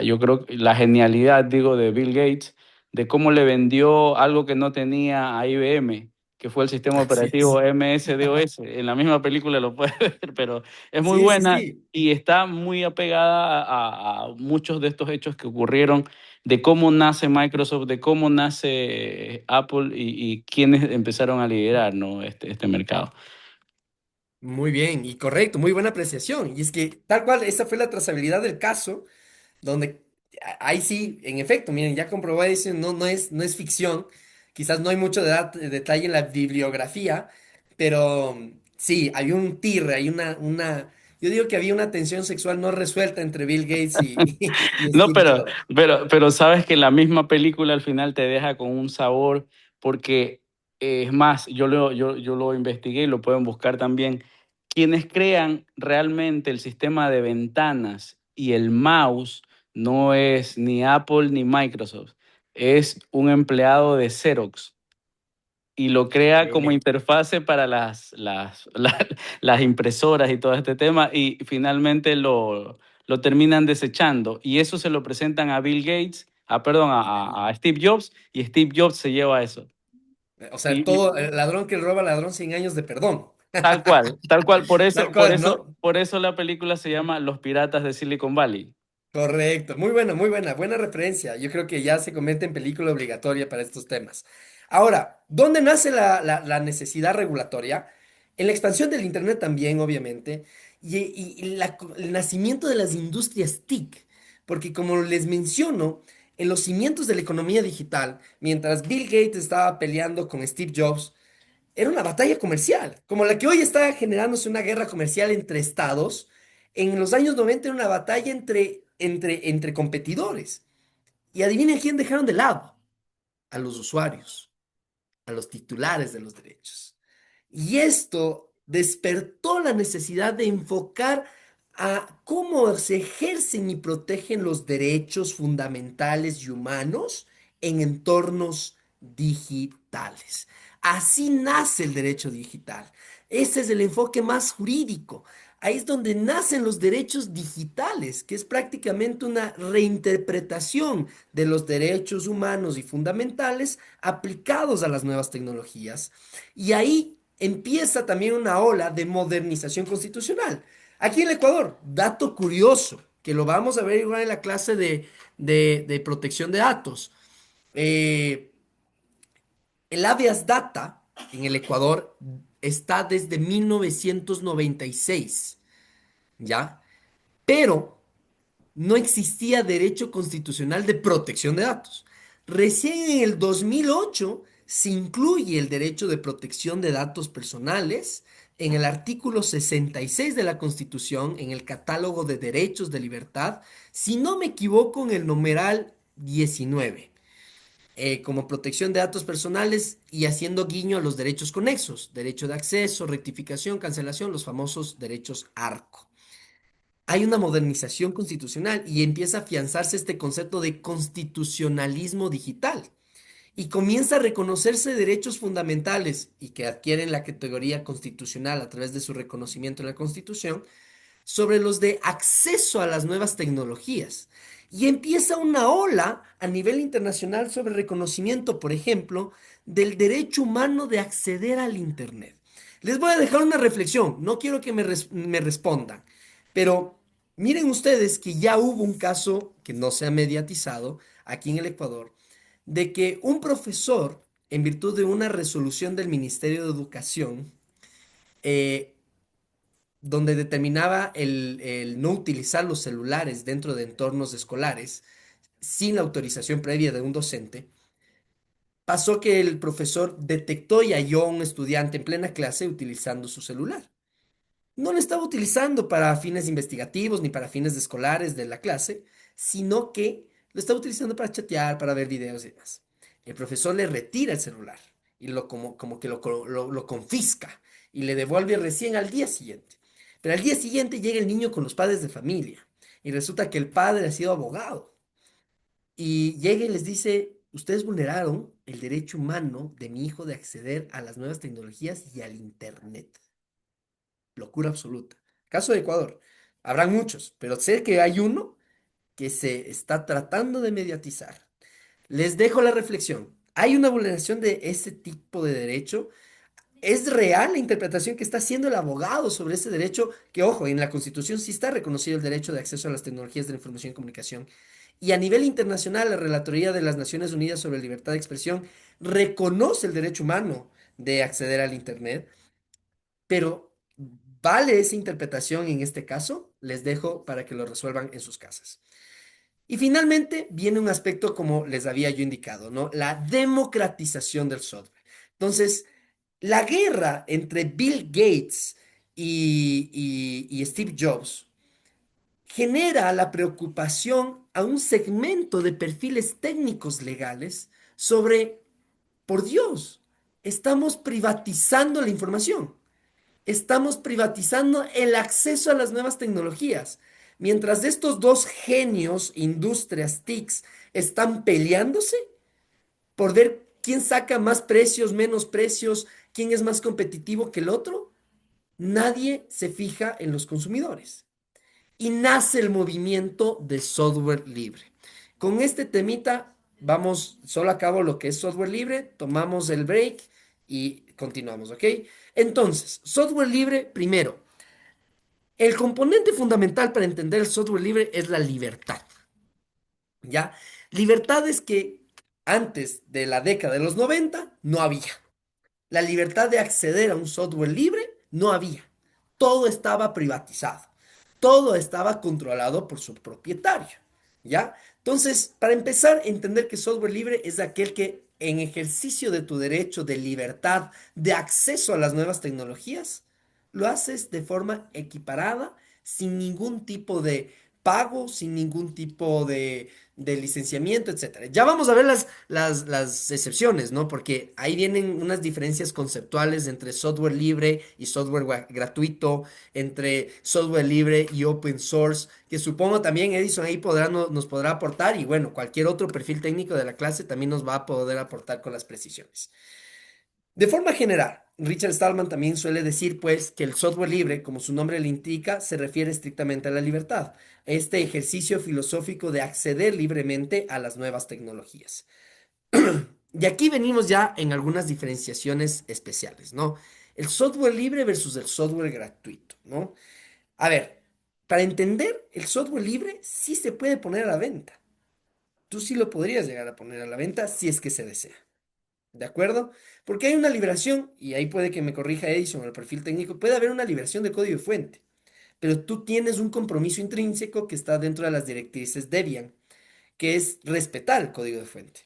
yo creo que la genialidad, digo, de Bill Gates, de cómo le vendió algo que no tenía a IBM, que fue el sistema Así es. operativo MS-DOS. En la misma película lo puedes ver, pero es muy Sí, sí, buena sí. y está muy apegada a muchos de estos hechos que ocurrieron, de cómo nace Microsoft, de cómo nace Apple y quiénes empezaron a liderar, ¿no? este mercado. Muy bien y correcto, muy buena apreciación. Y es que tal cual, esa fue la trazabilidad del caso, donde ahí sí, en efecto, miren, ya comprobó eso, no es ficción. Quizás no hay mucho detalle en la bibliografía, pero sí, hay un tirre, yo digo que había una tensión sexual no resuelta entre Bill Gates y No, Steve Jobs. pero sabes que la misma película al final te deja con un sabor, porque es más, yo lo investigué y lo pueden buscar también. Quienes crean realmente el sistema de ventanas y el mouse no es ni Apple ni Microsoft, es un empleado de Xerox y lo crea como Eh, interfase para las impresoras y todo este tema, y finalmente lo terminan desechando y eso se lo presentan a Bill Gates, perdón, a Steve Jobs, y Steve Jobs se lleva eso. o sea, Y todo, el ladrón que roba, ladrón 100 años de perdón. tal cual, Tal cual, ¿no? por eso la película se llama Los Piratas de Silicon Valley. Correcto, buena referencia. Yo creo que ya se convierte en película obligatoria para estos temas. Ahora, ¿dónde nace la necesidad regulatoria? En la expansión del Internet también, obviamente, y el nacimiento de las industrias TIC, porque como les menciono, en los cimientos de la economía digital, mientras Bill Gates estaba peleando con Steve Jobs, era una batalla comercial, como la que hoy está generándose una guerra comercial entre estados. En los años 90 era una batalla entre competidores. Y adivinen quién dejaron de lado. A los usuarios, a los titulares de los derechos. Y esto despertó la necesidad de enfocar a cómo se ejercen y protegen los derechos fundamentales y humanos en entornos digitales. Así nace el derecho digital. Ese es el enfoque más jurídico. Ahí es donde nacen los derechos digitales, que es prácticamente una reinterpretación de los derechos humanos y fundamentales aplicados a las nuevas tecnologías. Y ahí empieza también una ola de modernización constitucional. Aquí en el Ecuador, dato curioso, que lo vamos a ver igual en la clase de protección de datos. Eh, el habeas data en el Ecuador está desde 1996, ¿ya? Pero no existía derecho constitucional de protección de datos. Recién en el 2008 se incluye el derecho de protección de datos personales en el artículo 66 de la Constitución, en el catálogo de derechos de libertad, si no me equivoco, en el numeral 19. como protección de datos personales y haciendo guiño a los derechos conexos, derecho de acceso, rectificación, cancelación, los famosos derechos ARCO. Hay una modernización constitucional y empieza a afianzarse este concepto de constitucionalismo digital y comienza a reconocerse derechos fundamentales y que adquieren la categoría constitucional a través de su reconocimiento en la Constitución sobre los de acceso a las nuevas tecnologías. Y empieza una ola a nivel internacional sobre reconocimiento, por ejemplo, del derecho humano de acceder al Internet. Les voy a dejar una reflexión, no quiero que me respondan, pero miren ustedes que ya hubo un caso que no se ha mediatizado aquí en el Ecuador, de que un profesor, en virtud de una resolución del Ministerio de Educación, eh, donde determinaba el no utilizar los celulares dentro de entornos escolares sin la autorización previa de un docente, pasó que el profesor detectó y halló a un estudiante en plena clase utilizando su celular. No lo estaba utilizando para fines investigativos ni para fines escolares de la clase, sino que lo estaba utilizando para chatear, para ver videos y demás. El profesor le retira el celular y como que lo confisca y le devuelve recién al día siguiente. Pero al día siguiente llega el niño con los padres de familia y resulta que el padre ha sido abogado y llega y les dice, ustedes vulneraron el derecho humano de mi hijo de acceder a las nuevas tecnologías y al Internet. Locura absoluta. Caso de Ecuador. Habrán muchos, pero sé que hay uno que se está tratando de mediatizar. Les dejo la reflexión. ¿Hay una vulneración de ese tipo de derecho? ¿Es real la interpretación que está haciendo el abogado sobre ese derecho? Que, ojo, en la Constitución sí está reconocido el derecho de acceso a las tecnologías de la información y comunicación. Y a nivel internacional, la Relatoría de las Naciones Unidas sobre Libertad de Expresión reconoce el derecho humano de acceder al Internet. Pero, ¿vale esa interpretación en este caso? Les dejo para que lo resuelvan en sus casas. Y finalmente viene un aspecto como les había yo indicado, ¿no? La democratización del software. Entonces, la guerra entre Bill Gates y Steve Jobs genera la preocupación a un segmento de perfiles técnicos legales sobre, por Dios, estamos privatizando la información. Estamos privatizando el acceso a las nuevas tecnologías. Mientras estos dos genios, industrias, TICs, están peleándose por ver quién saca más precios, menos precios, quién es más competitivo que el otro, nadie se fija en los consumidores. Y nace el movimiento de software libre. Con este temita, vamos, solo acabo lo que es software libre, tomamos el break y continuamos, ¿ok? Entonces, software libre, primero, el componente fundamental para entender el software libre es la libertad, ¿ya? Libertad es que antes de la década de los 90 no había. La libertad de acceder a un software libre no había. Todo estaba privatizado. Todo estaba controlado por su propietario, ¿ya? Entonces, para empezar, entender que software libre es aquel que en ejercicio de tu derecho de libertad de acceso a las nuevas tecnologías, lo haces de forma equiparada, sin ningún tipo de pago, sin ningún tipo de licenciamiento, etcétera. Ya vamos a ver las excepciones, ¿no? Porque ahí vienen unas diferencias conceptuales entre software libre y software gratuito, entre software libre y open source, que supongo también Edison ahí nos podrá aportar y bueno, cualquier otro perfil técnico de la clase también nos va a poder aportar con las precisiones. De forma general, Richard Stallman también suele decir, pues, que el software libre, como su nombre le indica, se refiere estrictamente a la libertad, este ejercicio filosófico de acceder libremente a las nuevas tecnologías. Y aquí venimos ya en algunas diferenciaciones especiales, ¿no? El software libre versus el software gratuito, ¿no? A ver, para entender, el software libre sí se puede poner a la venta. Tú sí lo podrías llegar a poner a la venta si es que se desea. ¿De acuerdo? Porque hay una liberación, y ahí puede que me corrija Edison o el perfil técnico, puede haber una liberación de código fuente, pero tú tienes un compromiso intrínseco que está dentro de las directrices Debian, que es respetar el código de fuente,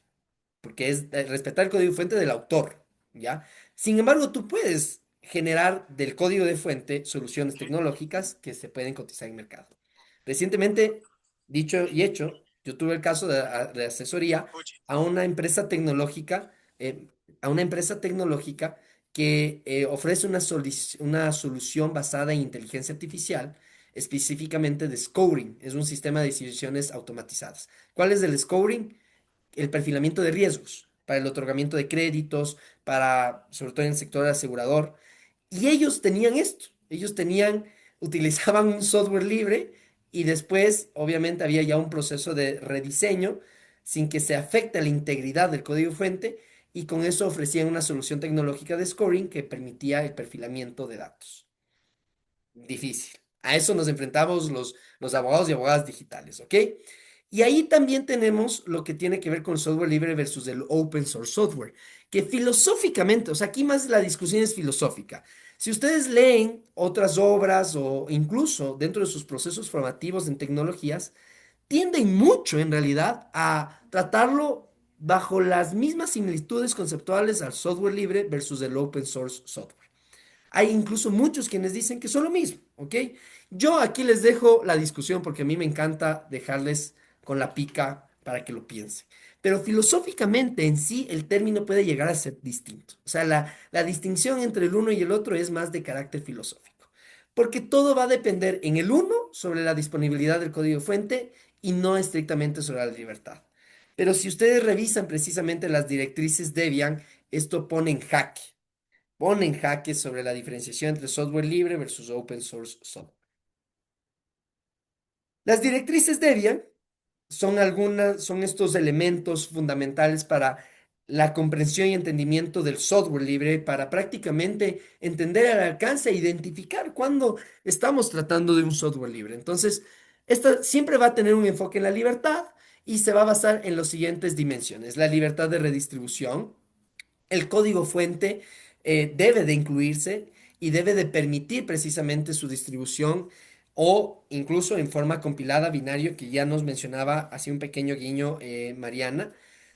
porque es respetar el código de fuente del autor, ¿ya? Sin embargo, tú puedes generar del código de fuente soluciones tecnológicas que se pueden cotizar en mercado. Recientemente, dicho y hecho, Yo tuve el caso de asesoría a una empresa tecnológica, a una empresa tecnológica que ofrece una solución basada en inteligencia artificial, específicamente de scoring. Es un sistema de decisiones automatizadas. ¿Cuál es el scoring? El perfilamiento de riesgos para el otorgamiento de créditos, para, sobre todo en el sector asegurador. Y ellos tenían esto, utilizaban un software libre y después, obviamente, había ya un proceso de rediseño sin que se afecte la integridad del código fuente y con eso ofrecían una solución tecnológica de scoring que permitía el perfilamiento de datos. Difícil. A eso nos enfrentamos los abogados y abogadas digitales, ¿ok? Y ahí también tenemos lo que tiene que ver con el software libre versus el open source software, que filosóficamente, o sea, aquí más la discusión es filosófica. Si ustedes leen otras obras o incluso dentro de sus procesos formativos en tecnologías, tienden mucho en realidad a tratarlo bajo las mismas similitudes conceptuales al software libre versus el open source software. Hay incluso muchos quienes dicen que son lo mismo, ¿ok? Yo aquí les dejo la discusión porque a mí me encanta dejarles con la pica para que lo piensen. Pero filosóficamente en sí el término puede llegar a ser distinto. O sea, la distinción entre el uno y el otro es más de carácter filosófico. Porque todo va a depender en el uno sobre la disponibilidad del código fuente y no estrictamente sobre la libertad. Pero si ustedes revisan precisamente las directrices Debian, esto pone en jaque sobre la diferenciación entre software libre versus open source software. Las directrices Debian son estos elementos fundamentales para la comprensión y entendimiento del software libre, para prácticamente entender el alcance e identificar cuando estamos tratando de un software libre. Entonces, esta siempre va a tener un enfoque en la libertad y se va a basar en las siguientes dimensiones: la libertad de redistribución. El código fuente debe de incluirse y debe de permitir precisamente su distribución o incluso en forma compilada binario, que ya nos mencionaba así un pequeño guiño Mariana.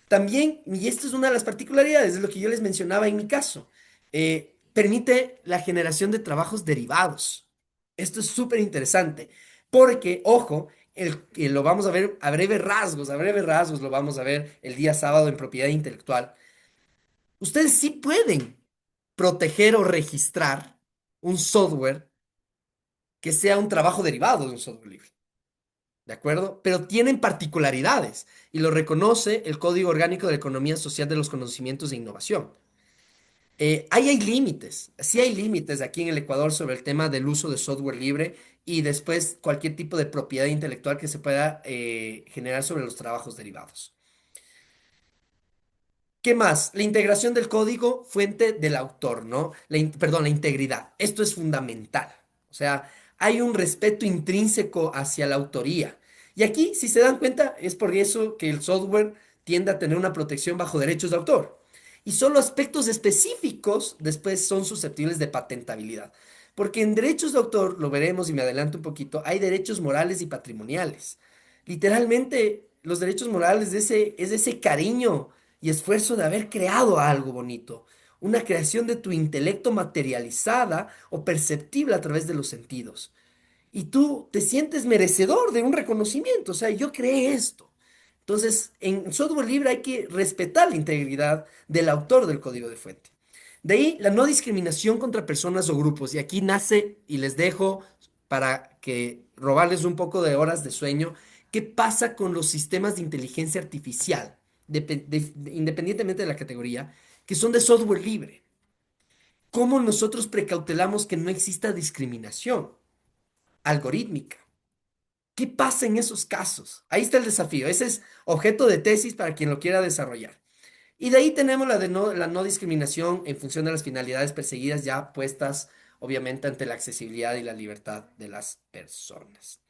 También, y esto es una de las particularidades, es lo que yo les mencionaba en mi caso, permite la generación de trabajos derivados. Esto es súper interesante porque, ojo, lo vamos a ver a breves rasgos lo vamos a ver el día sábado en propiedad intelectual. Ustedes sí pueden proteger o registrar un software que sea un trabajo derivado de un software libre, ¿de acuerdo? Pero tienen particularidades y lo reconoce el Código Orgánico de la Economía Social de los Conocimientos e Innovación. Ahí hay límites, sí hay límites aquí en el Ecuador sobre el tema del uso de software libre y después cualquier tipo de propiedad intelectual que se pueda generar sobre los trabajos derivados. ¿Qué más? La integración del código fuente del autor, ¿no? Perdón, la integridad. Esto es fundamental. O sea, hay un respeto intrínseco hacia la autoría. Y aquí, si se dan cuenta, es por eso que el software tiende a tener una protección bajo derechos de autor. Y solo aspectos específicos después son susceptibles de patentabilidad. Porque en derechos de autor, lo veremos y me adelanto un poquito, hay derechos morales y patrimoniales. Literalmente, los derechos morales es ese cariño y esfuerzo de haber creado algo bonito, una creación de tu intelecto materializada o perceptible a través de los sentidos. Y tú te sientes merecedor de un reconocimiento, o sea, yo creé esto. Entonces, en software libre hay que respetar la integridad del autor del código de fuente. De ahí la no discriminación contra personas o grupos. Y aquí nace, y les dejo para que robarles un poco de horas de sueño, ¿qué pasa con los sistemas de inteligencia artificial, independientemente de la categoría, que son de software libre? ¿Cómo nosotros precautelamos que no exista discriminación algorítmica? ¿Qué pasa en esos casos? Ahí está el desafío. Ese es objeto de tesis para quien lo quiera desarrollar. Y de ahí tenemos la no discriminación en función de las finalidades perseguidas ya puestas, obviamente, ante la accesibilidad y la libertad de las personas.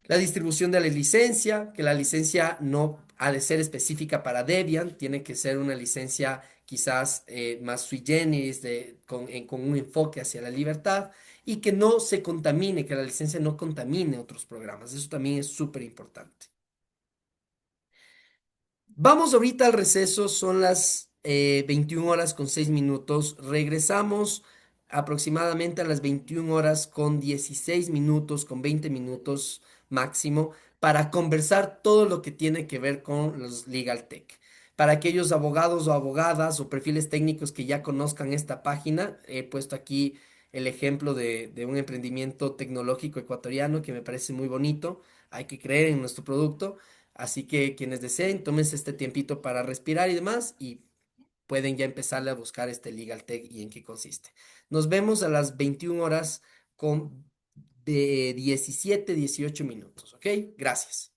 La distribución de la licencia, que la licencia no ha de ser específica para Debian, tiene que ser una licencia quizás más sui generis, con un enfoque hacia la libertad y que no se contamine, que la licencia no contamine otros programas. Eso también es súper importante. Vamos ahorita al receso, son las 21 horas con 6 minutos. Regresamos aproximadamente a las 21 horas con 16 minutos, con 20 minutos máximo, para conversar todo lo que tiene que ver con los Legal Tech. Para aquellos abogados o abogadas o perfiles técnicos que ya conozcan esta página, he puesto aquí el ejemplo de un emprendimiento tecnológico ecuatoriano que me parece muy bonito. Hay que creer en nuestro producto. Así que quienes deseen, tómense este tiempito para respirar y demás y pueden ya empezarle a buscar este Legal Tech y en qué consiste. Nos vemos a las 21 horas con de 17, 18 minutos, ¿ok? Gracias.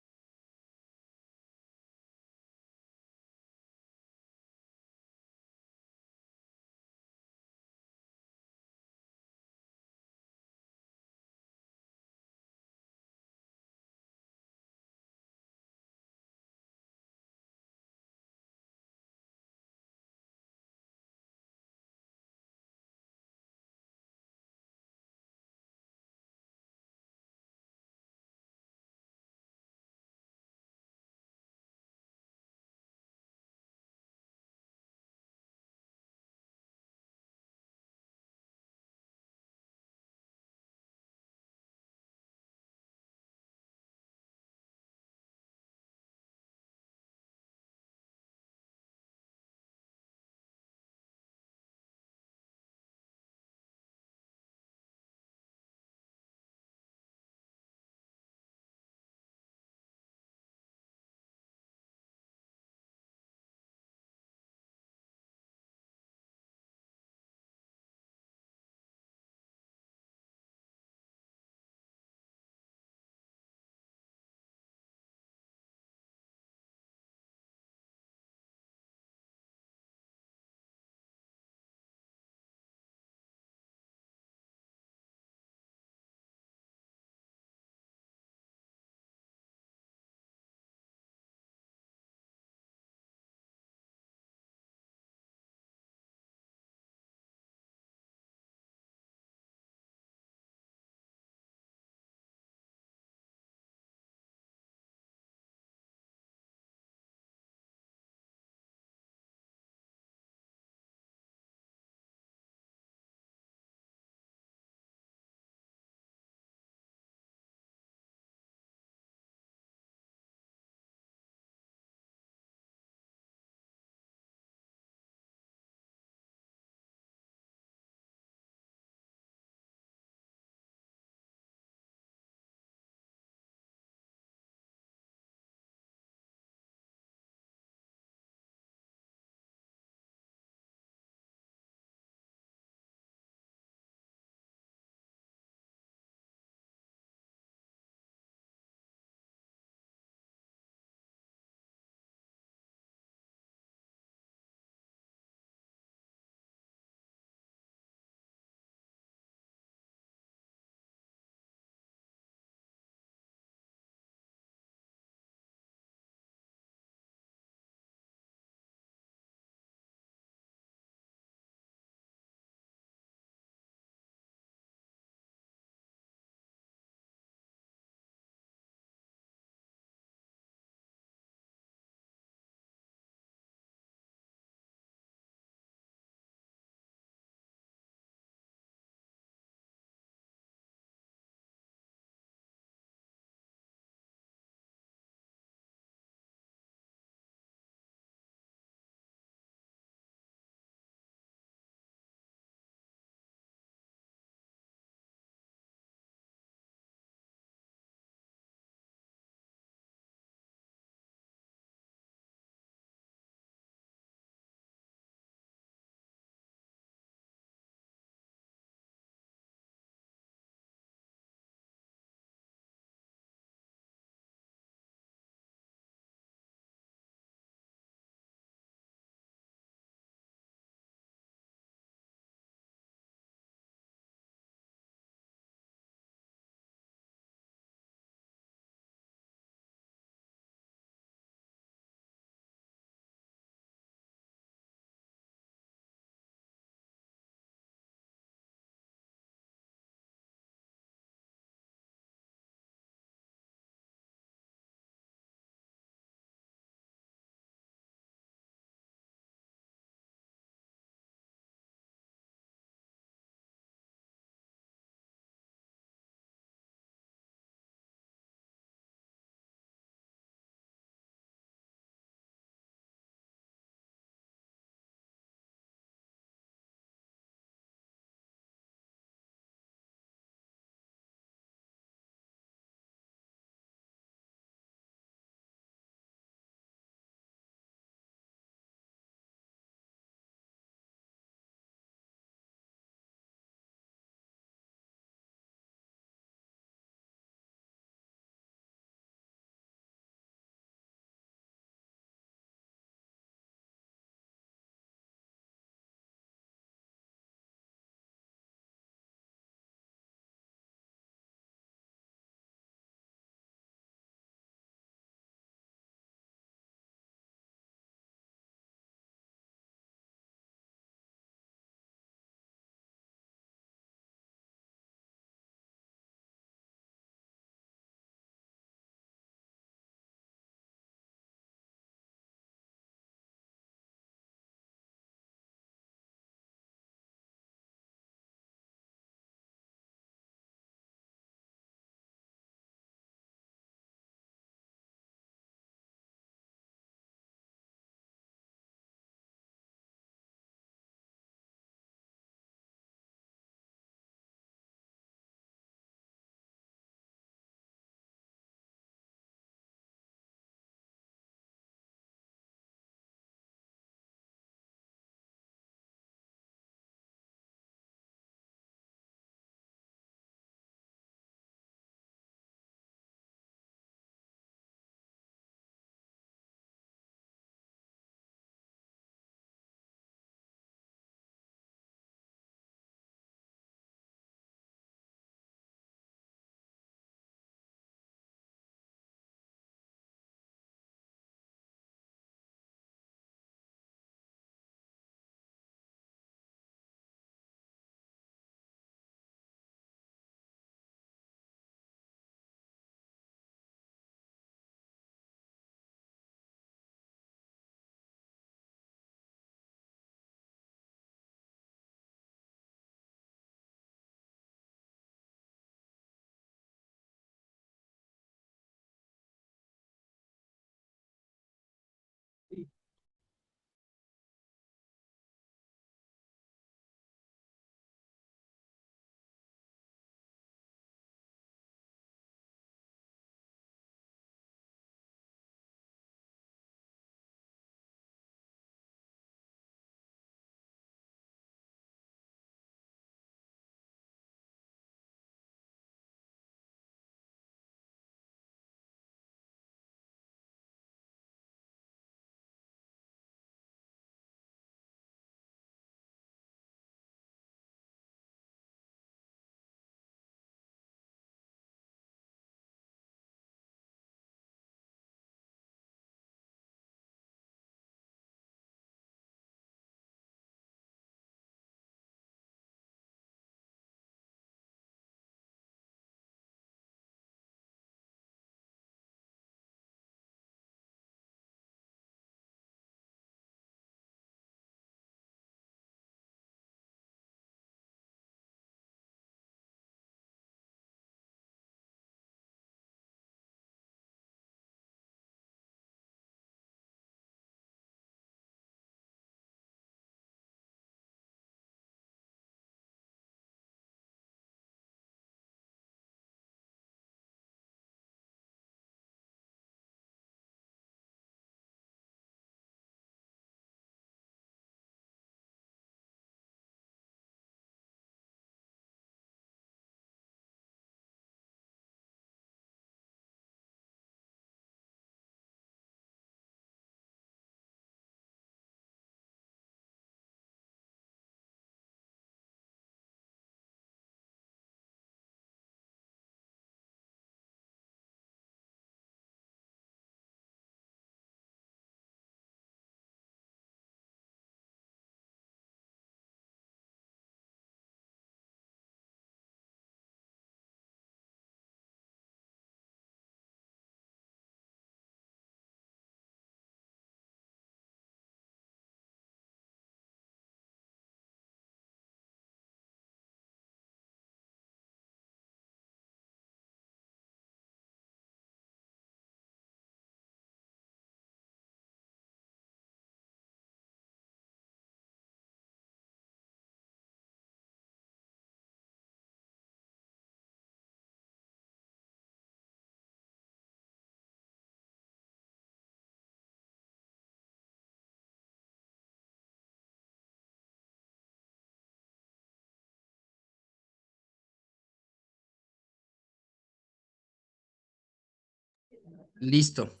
Listo.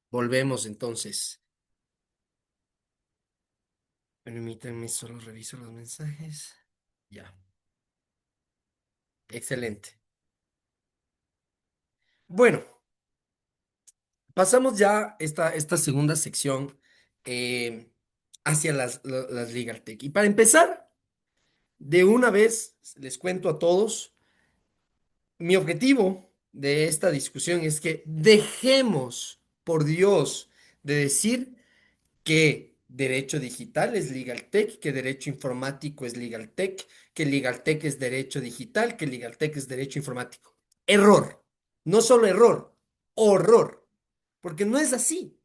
Volvemos entonces. Permítanme, solo reviso los mensajes. Ya. Excelente. Bueno, pasamos ya esta segunda sección eh, hacia las Legal Tech. Y para empezar, de una vez les cuento a todos, mi objetivo de esta discusión es que dejemos, por Dios, de decir que derecho digital es legal tech, que derecho informático es legal tech, que legal tech es derecho digital, que legal tech es derecho informático. Error. No solo error, horror. Porque no es así.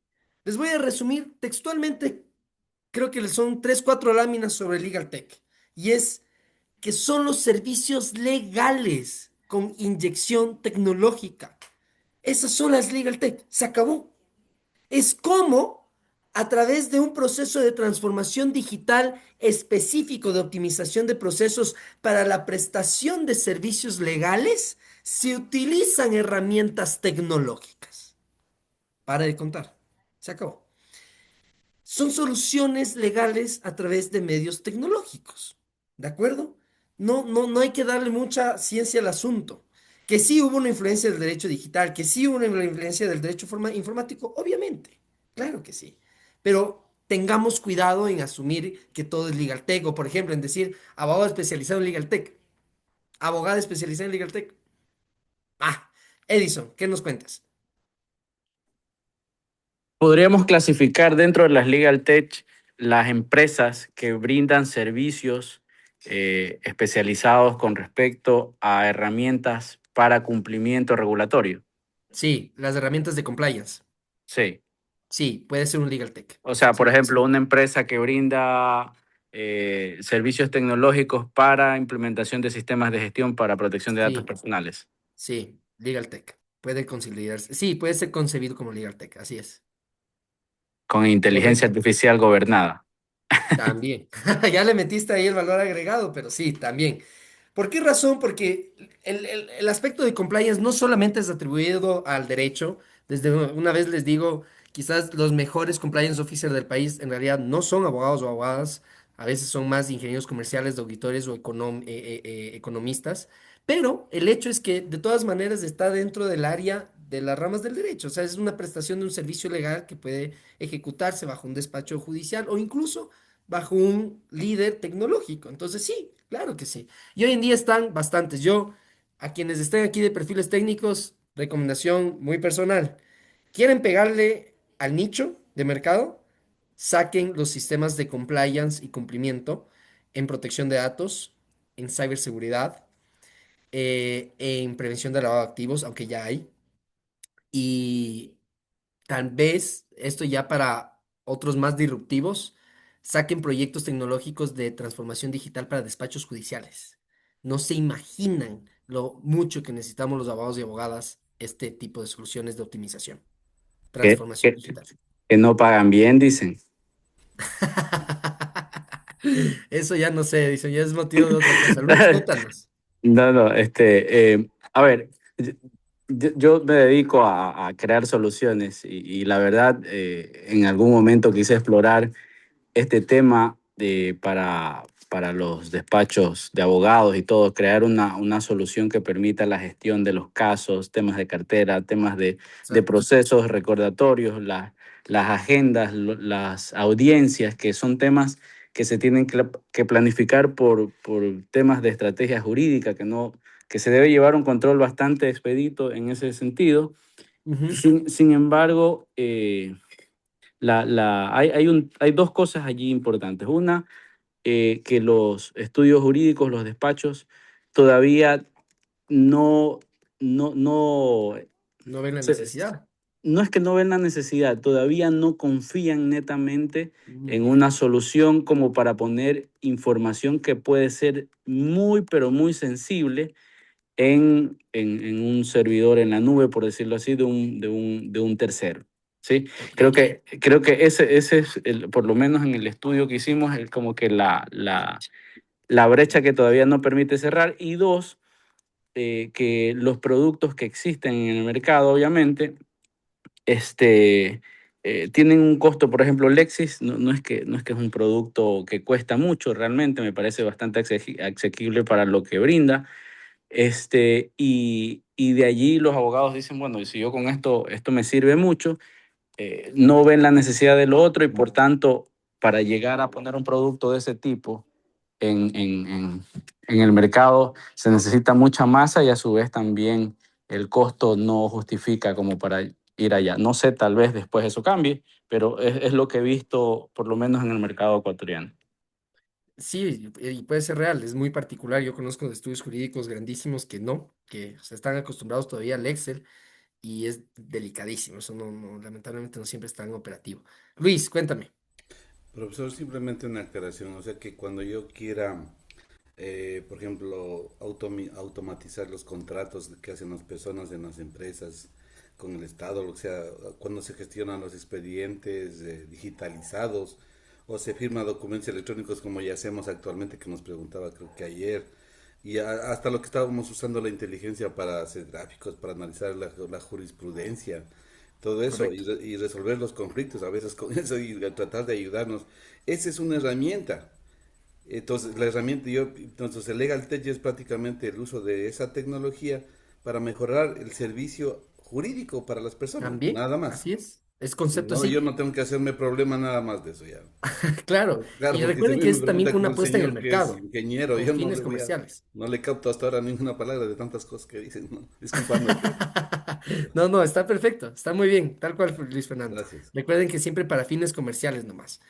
Les voy a resumir textualmente, creo que son tres, cuatro láminas sobre legal tech. Y es que son los servicios legales con inyección tecnológica. Esas son las legal tech. Se acabó. Es como a través de un proceso de transformación digital específico de optimización de procesos para la prestación de servicios legales se utilizan herramientas tecnológicas. Para de contar. Se acabó. Son soluciones legales a través de medios tecnológicos. ¿De acuerdo? No hay que darle mucha ciencia al asunto. Que sí hubo una influencia del derecho digital, que sí hubo una influencia del derecho informático, obviamente. Claro que sí. Pero tengamos cuidado en asumir que todo es legal tech, o por ejemplo, en decir abogado especializado en legal tech, abogada especializada en legal tech. Ah, Edison, ¿qué nos cuentas? Podríamos clasificar dentro de las Legal Tech las empresas que brindan servicios especializados con respecto a herramientas para cumplimiento regulatorio. Sí, las herramientas de compliance. Sí. Sí, puede ser un legal tech. O sea, Sí, por ejemplo, una empresa que brinda servicios tecnológicos para implementación de sistemas de gestión para protección de datos sí, personales, sí, legal tech. Puede considerarse, sí, puede ser concebido como legal tech, así es. con inteligencia Correcto. artificial gobernada. También. Ya le metiste ahí el valor agregado, pero sí, también. ¿Por qué razón? Porque el aspecto de compliance no solamente es atribuido al derecho. Desde una vez les digo, quizás los mejores compliance officers del país en realidad no son abogados o abogadas, a veces son más ingenieros comerciales, auditores o economistas, pero el hecho es que de todas maneras está dentro del área de las ramas del derecho. O sea, es una prestación de un servicio legal que puede ejecutarse bajo un despacho judicial o incluso bajo un líder tecnológico. Entonces, sí, claro que sí. Y hoy en día están bastantes. Yo, a quienes estén aquí de perfiles técnicos, recomendación muy personal. ¿Quieren pegarle al nicho de mercado? Saquen los sistemas de compliance y cumplimiento en protección de datos, en ciberseguridad, en prevención de lavado de activos, aunque ya hay. Y tal vez esto ya para otros más disruptivos, saquen proyectos tecnológicos de transformación digital para despachos judiciales. No se imaginan lo mucho que necesitamos los abogados y abogadas este tipo de soluciones de optimización, Que, transformación que, digital. que no pagan bien, dicen. Eso ya no sé, dicen, ya es motivo de otra cosa. Luis, cuéntanos. No, no, a ver, yo me dedico a crear soluciones y la verdad, en algún momento quise explorar este tema para los despachos de abogados y todo, crear una solución que permita la gestión de los casos, temas de cartera, temas de Exacto. procesos recordatorios, las agendas, las audiencias, que son temas que se tienen que planificar por temas de estrategia jurídica, que se debe llevar un control bastante expedito en ese sentido. Ujú. Sin embargo, hay dos cosas allí importantes. Una, que los estudios jurídicos, los despachos, todavía no, no, No ven la se- necesidad. no es que no ven la necesidad, todavía no confían netamente en Mm, una solución como para poner información que puede ser muy, pero muy sensible en un servidor en la nube, por decirlo así, de un tercero. ¿Sí? ok. Creo que ese es, por lo menos en el estudio que hicimos, como que la brecha que todavía no permite cerrar. Y dos, que los productos que existen en el mercado, obviamente, tienen un costo, por ejemplo, Lexis no es que es un producto que cuesta mucho realmente, me parece bastante asequible para lo que brinda. Y de allí los abogados dicen, bueno, si yo con esto me sirve mucho, no ven la necesidad de lo otro y por tanto, para llegar a poner un producto de ese tipo en el mercado, se necesita mucha masa y a su vez también el costo no justifica como para ir allá. No sé, tal vez después eso cambie, pero es lo que he visto por lo menos en el mercado ecuatoriano. Sí, y puede ser real, es muy particular. Yo conozco de estudios jurídicos grandísimos que no, que se están acostumbrados todavía al Excel y es delicadísimo. Eso lamentablemente no siempre está en operativo. Luis, cuéntame. Profesor, simplemente una aclaración, o sea que cuando yo quiera, por ejemplo, automatizar los contratos que hacen las personas en las empresas con el Estado, o sea, cuando se gestionan los expedientes digitalizados o se firman documentos electrónicos como ya hacemos actualmente, que nos preguntaba creo que ayer, y hasta lo que estábamos usando la inteligencia para hacer gráficos, para analizar la jurisprudencia, todo eso, Correcto. y resolver los conflictos a veces con eso y tratar de ayudarnos. Esa es una herramienta. Entonces, entonces el Legal Tech es prácticamente el uso de esa tecnología para mejorar el servicio jurídico para las personas, También, nada más. así es. Es concepto No, yo así. no tengo que hacerme problema nada más de eso ya. Claro. Claro, Y porque si a recuerden mí que me es también pregunta con como una el apuesta en el señor que es mercado, ingeniero, con yo no fines le voy a, comerciales. no le capto hasta ahora ninguna palabra de tantas cosas que dicen, ¿no? Discúlpame, pues. No, no, está perfecto, está muy bien, tal cual, Luis Fernando. Gracias. Recuerden que siempre para fines comerciales nomás.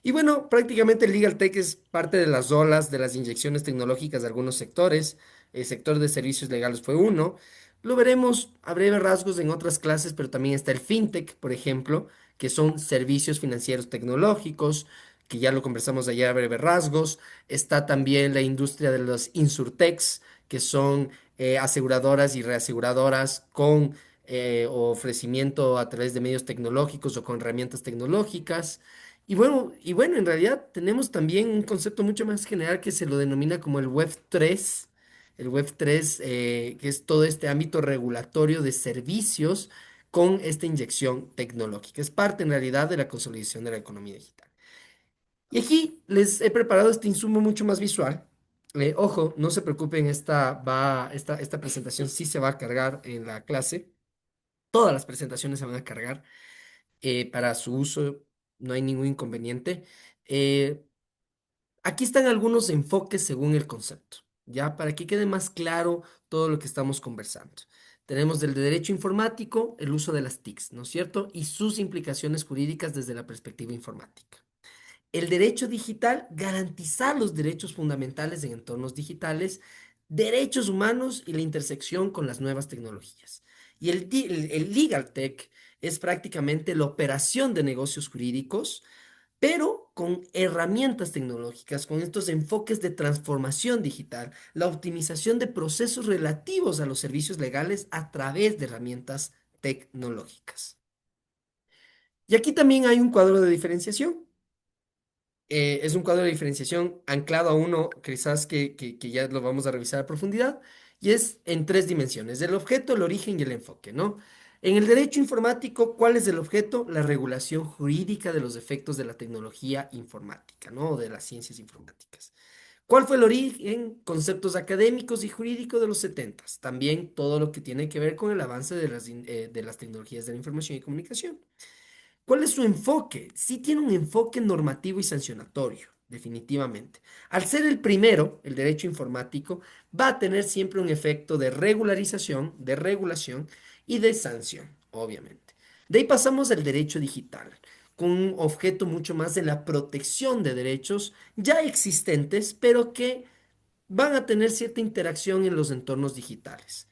Y bueno, prácticamente el Legal Tech es parte de las olas de las inyecciones tecnológicas de algunos sectores. El sector de servicios legales fue uno. Lo veremos a breves rasgos en otras clases, pero también está el FinTech, por ejemplo, que son servicios financieros tecnológicos, que ya lo conversamos allá a breves rasgos. Está también la industria de los InsurTechs, que son aseguradoras y reaseguradoras con ofrecimiento a través de medios tecnológicos o con herramientas tecnológicas. Y bueno, en realidad tenemos también un concepto mucho más general que se lo denomina como el Web 3. El Web 3, que es todo este ámbito regulatorio de servicios con esta inyección tecnológica. Es parte en realidad de la consolidación de la economía digital. Y aquí les he preparado este insumo mucho más visual. Ojo, no se preocupen, esta presentación sí se va a cargar en la clase. Todas las presentaciones se van a cargar para su uso, no hay ningún inconveniente. Eh, Aquí están algunos enfoques según el concepto, ¿ya? Para que quede más claro todo lo que estamos conversando. Tenemos del de derecho informático, el uso de las TICs, ¿no es cierto? Y sus implicaciones jurídicas desde la perspectiva informática. El derecho digital, garantizar los derechos fundamentales en entornos digitales, derechos humanos y la intersección con las nuevas tecnologías. Y el legal tech es prácticamente la operación de negocios jurídicos, pero con herramientas tecnológicas, con estos enfoques de transformación digital, la optimización de procesos relativos a los servicios legales a través de herramientas tecnológicas. Y aquí también hay un cuadro de diferenciación. Es un cuadro de diferenciación anclado a uno, quizás que ya lo vamos a revisar a profundidad, y es en tres dimensiones, el objeto, el origen y el enfoque, ¿no? En el derecho informático, ¿cuál es el objeto? La regulación jurídica de los efectos de la tecnología informática, ¿no? O de las ciencias informáticas. ¿Cuál fue el origen? Conceptos académicos y jurídicos de los 70. También todo lo que tiene que ver con el avance de las tecnologías de la información y comunicación. ¿Cuál es su enfoque? Sí tiene un enfoque normativo y sancionatorio, definitivamente. Al ser el primero, el derecho informático, va a tener siempre un efecto de regularización, de regulación y de sanción, obviamente. De ahí pasamos al derecho digital, con un objeto mucho más de la protección de derechos ya existentes, pero que van a tener cierta interacción en los entornos digitales.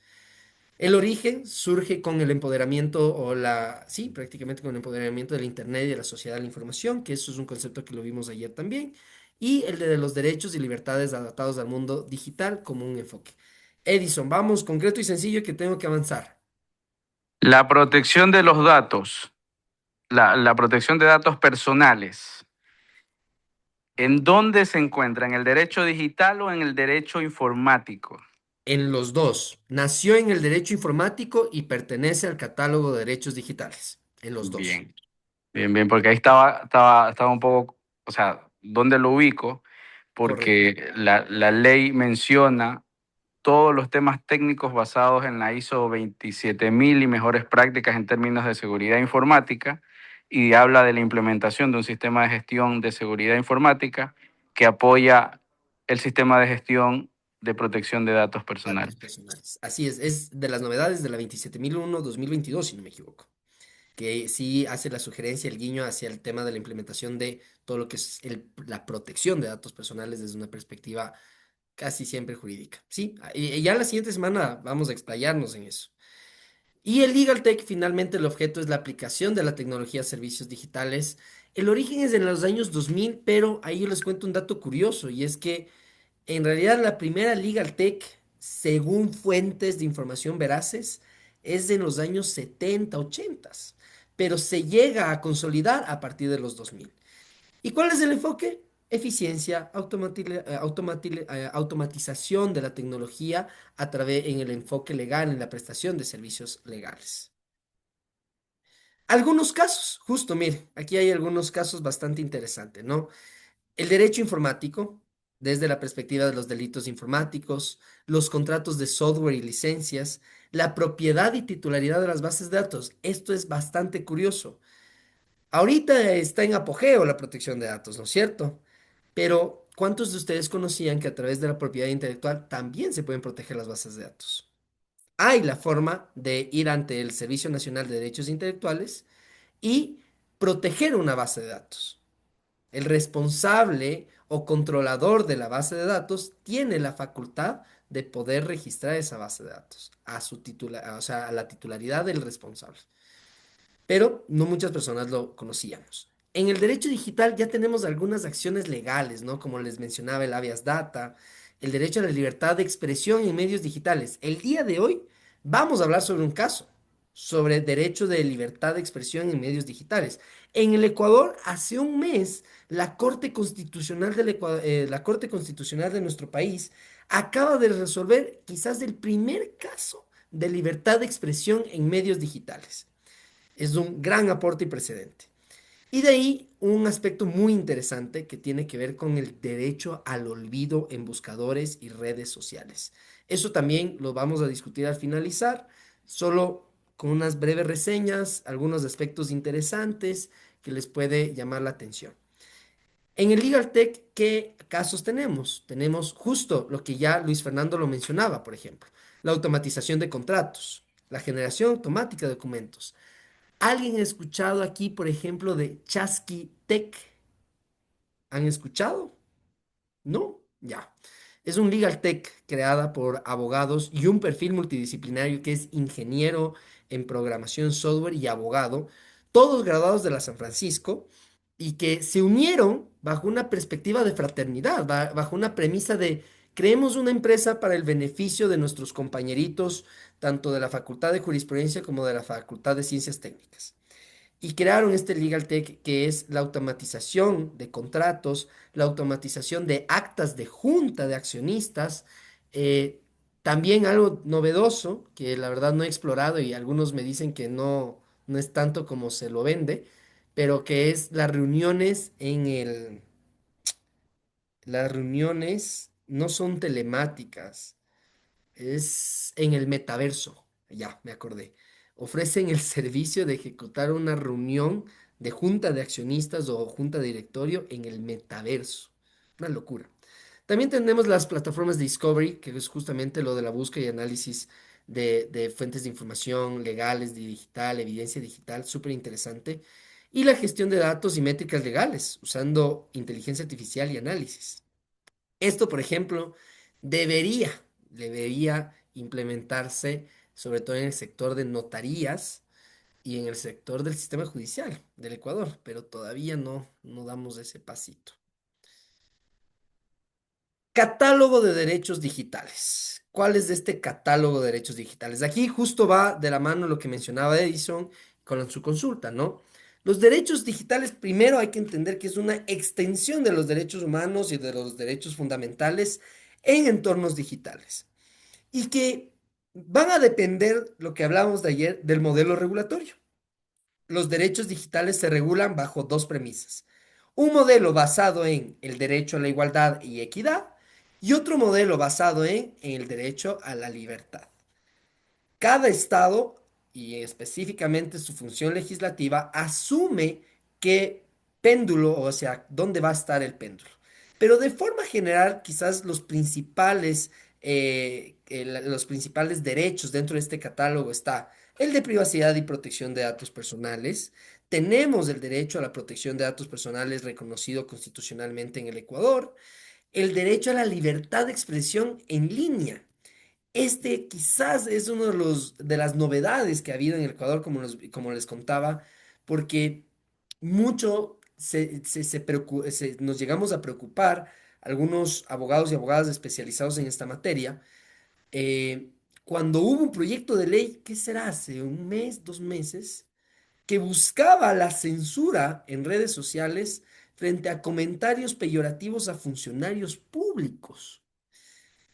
El origen surge con el empoderamiento sí, prácticamente con el empoderamiento del Internet y de la sociedad de la información, que eso es un concepto que lo vimos ayer también, y el de los derechos y libertades adaptados al mundo digital como un enfoque. Edison, vamos, concreto y sencillo que tengo que avanzar. La protección de los datos, la protección de datos personales, ¿en dónde se encuentra? ¿En el derecho digital o en el derecho informático? En los dos, nació en el derecho informático y pertenece al catálogo de derechos digitales. en los dos. Bien, bien, bien, porque ahí estaba un poco, o sea, ¿dónde lo ubico? Correcto. Porque la ley menciona todos los temas técnicos basados en la ISO 27000 y mejores prácticas en términos de seguridad informática y habla de la implementación de un sistema de gestión de seguridad informática que apoya el sistema de gestión de protección de datos Datos personales. personales. Así es de las novedades de la 27001-2022, si no me equivoco, que sí hace la sugerencia, el guiño hacia el tema de la implementación de todo lo que es la protección de datos personales desde una perspectiva casi siempre jurídica. Sí, y ya la siguiente semana vamos a explayarnos en eso. Y el Legal Tech, finalmente, el objeto es la aplicación de la tecnología a servicios digitales. El origen es en los años 2000, pero ahí yo les cuento un dato curioso, y es que en realidad la primera Legal Tech, según fuentes de información veraces, es de los años 70, 80, pero se llega a consolidar a partir de los 2000. ¿Y cuál es el enfoque? Eficiencia, automatización de la tecnología a través en el enfoque legal, en la prestación de servicios legales. Algunos casos, justo, mire, aquí hay algunos casos bastante interesantes, ¿no? El derecho informático, desde la perspectiva de los delitos informáticos, los contratos de software y licencias, la propiedad y titularidad de las bases de datos. Esto es bastante curioso. Ahorita está en apogeo la protección de datos, ¿no es cierto? Pero, ¿cuántos de ustedes conocían que a través de la propiedad intelectual también se pueden proteger las bases de datos? Hay la forma de ir ante el Servicio Nacional de Derechos Intelectuales y proteger una base de datos. El responsable o controlador de la base de datos tiene la facultad de poder registrar esa base de datos a su o sea, a la titularidad del responsable, pero no muchas personas lo conocíamos. En el derecho digital ya tenemos algunas acciones legales, ¿no? Como les mencionaba el habeas data, el derecho a la libertad de expresión en medios digitales. El día de hoy vamos a hablar sobre un caso, sobre derecho de libertad de expresión en medios digitales. En el Ecuador, hace un mes, la Corte Constitucional la Corte Constitucional de nuestro país acaba de resolver quizás el primer caso de libertad de expresión en medios digitales. Es un gran aporte y precedente. Y de ahí un aspecto muy interesante que tiene que ver con el derecho al olvido en buscadores y redes sociales. Eso también lo vamos a discutir al finalizar, solo con unas breves reseñas, algunos aspectos interesantes que les puede llamar la atención. En el Legal Tech, ¿qué casos tenemos? Tenemos justo lo que ya Luis Fernando lo mencionaba, por ejemplo, la automatización de contratos, la generación automática de documentos. ¿Alguien ha escuchado aquí, por ejemplo, de Chasqui Tech? ¿Han escuchado? ¿No? Ya. Es un legal tech creada por abogados y un perfil multidisciplinario que es ingeniero en programación software y abogado, todos graduados de la San Francisco y que se unieron bajo una perspectiva de fraternidad, bajo una premisa de creemos una empresa para el beneficio de nuestros compañeritos, tanto de la Facultad de Jurisprudencia como de la Facultad de Ciencias Técnicas y crearon este Legal Tech que es la automatización de contratos, la automatización de actas de junta de accionistas, eh, también algo novedoso que la verdad no he explorado y algunos me dicen que no es tanto como se lo vende, pero que es las reuniones las reuniones no son telemáticas, es en el metaverso. Ya, me acordé. Ofrecen el servicio de ejecutar una reunión de junta de accionistas o junta de directorio en el metaverso. Una locura. También tenemos las plataformas de Discovery, que es justamente lo de la búsqueda y análisis de fuentes de información legales, de digital, evidencia digital, súper interesante. Y la gestión de datos y métricas legales, usando inteligencia artificial y análisis. Esto, por ejemplo, debería implementarse sobre todo en el sector de notarías y en el sector del sistema judicial del Ecuador, pero todavía no damos ese pasito. Catálogo de derechos digitales. ¿Cuál es de este catálogo de derechos digitales? Aquí justo va de la mano lo que mencionaba Edison con su consulta, ¿no? Los derechos digitales, primero hay que entender que es una extensión de los derechos humanos y de los derechos fundamentales en entornos digitales y que van a depender, lo que hablábamos de ayer, del modelo regulatorio. los derechos digitales se regulan bajo dos premisas. Un modelo basado en el derecho a la igualdad y equidad y otro modelo basado en el derecho a la libertad. Cada estado, y específicamente su función legislativa, asume qué péndulo, o sea, dónde va a estar el péndulo. Pero de forma general, quizás los principales derechos dentro de este catálogo está el de privacidad y protección de datos personales. Tenemos el derecho a la protección de datos personales reconocido constitucionalmente en el Ecuador, el derecho a la libertad de expresión en línea. Este quizás es uno de de las novedades que ha habido en el Ecuador, como les contaba, porque mucho nos llegamos a preocupar, algunos abogados y abogadas especializados en esta materia, eh, cuando hubo un proyecto de ley, ¿qué será? Hace un mes, 2 meses, que buscaba la censura en redes sociales frente a comentarios peyorativos a funcionarios públicos.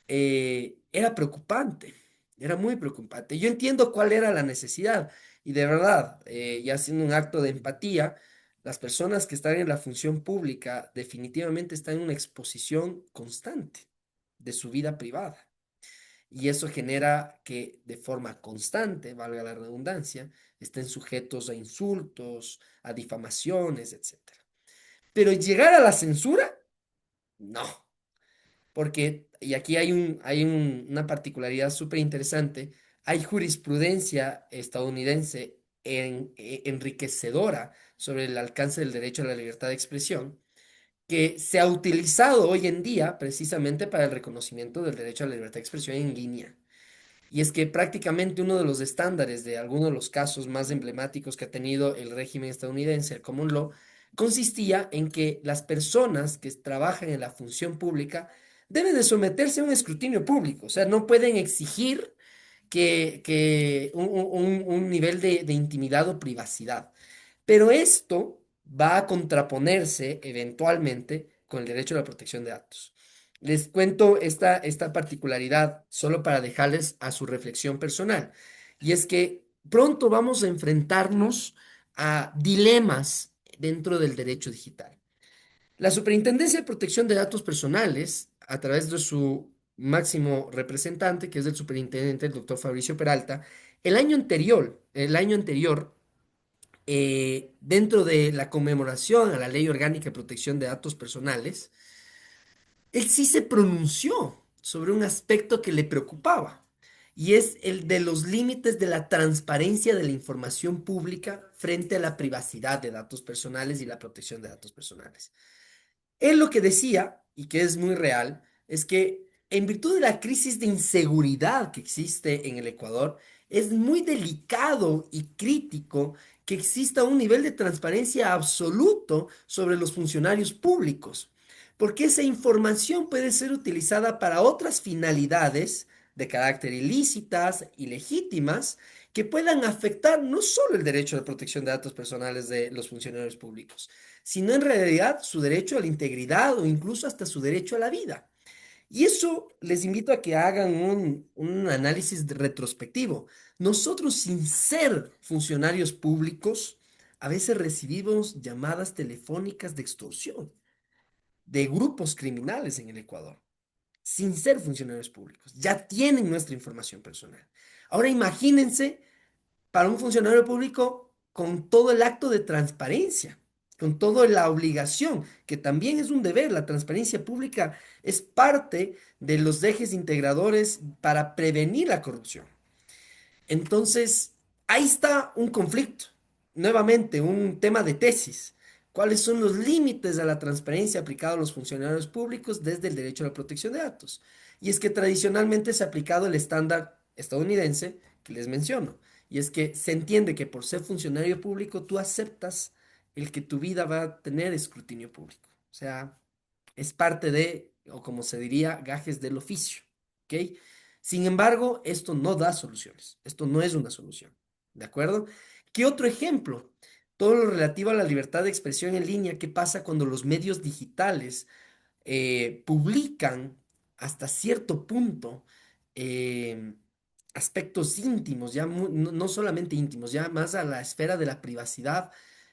Era preocupante, era muy preocupante. Yo entiendo cuál era la necesidad y de verdad, y haciendo un acto de empatía, las personas que están en la función pública definitivamente están en una exposición constante de su vida privada. Y eso genera que de forma constante, valga la redundancia, estén sujetos a insultos, a difamaciones, etcétera. Pero llegar a la censura, no. Porque, y aquí una particularidad súper interesante, hay jurisprudencia estadounidense enriquecedora sobre el alcance del derecho a la libertad de expresión, que se ha utilizado hoy en día precisamente para el reconocimiento del derecho a la libertad de expresión en línea. Y es que prácticamente uno de los estándares de algunos de los casos más emblemáticos que ha tenido el régimen estadounidense, el common law, consistía en que las personas que trabajan en la función pública deben de someterse a un escrutinio público, o sea, no pueden exigir que un nivel de intimidad o privacidad. Pero esto va a contraponerse eventualmente con el derecho a la protección de datos. Les cuento esta particularidad solo para dejarles a su reflexión personal. Y es que pronto vamos a enfrentarnos a dilemas dentro del derecho digital. La Superintendencia de Protección de Datos Personales, a través de su máximo representante, que es el superintendente, el doctor Fabricio Peralta, el año anterior dentro de la conmemoración a la Ley Orgánica de Protección de Datos Personales, él sí se pronunció sobre un aspecto que le preocupaba, y es el de los límites de la transparencia de la información pública frente a la privacidad de datos personales y la protección de datos personales. Él lo que decía, y que es muy real, es que en virtud de la crisis de inseguridad que existe en el Ecuador, es muy delicado y crítico que exista un nivel de transparencia absoluto sobre los funcionarios públicos, porque esa información puede ser utilizada para otras finalidades de carácter ilícitas, ilegítimas, que puedan afectar no solo el derecho a la protección de datos personales de los funcionarios públicos, sino en realidad su derecho a la integridad o incluso hasta su derecho a la vida. Y eso les invito a que hagan un análisis retrospectivo. Nosotros, sin ser funcionarios públicos, a veces recibimos llamadas telefónicas de extorsión de grupos criminales en el Ecuador, sin ser funcionarios públicos. Ya tienen nuestra información personal. Ahora imagínense para un funcionario público con todo el acto de transparencia, con toda la obligación, que también es un deber. La transparencia pública es parte de los ejes integradores para prevenir la corrupción. Entonces, ahí está un conflicto, nuevamente un tema de tesis. ¿Cuáles son los límites a la transparencia aplicada a los funcionarios públicos desde el derecho a la protección de datos? Y es que tradicionalmente se ha aplicado el estándar estadounidense que les menciono. Y es que se entiende que por ser funcionario público tú aceptas el que tu vida va a tener escrutinio público. O sea, es parte de, o como se diría, gajes del oficio. ¿Ok? Sin embargo, esto no da soluciones. Esto no es una solución. ¿De acuerdo? ¿Qué otro ejemplo? Todo lo relativo a la libertad de expresión en línea, ¿qué pasa cuando los medios digitales publican hasta cierto punto eh, aspectos íntimos, ya no solamente íntimos, ya más a la esfera de la privacidad,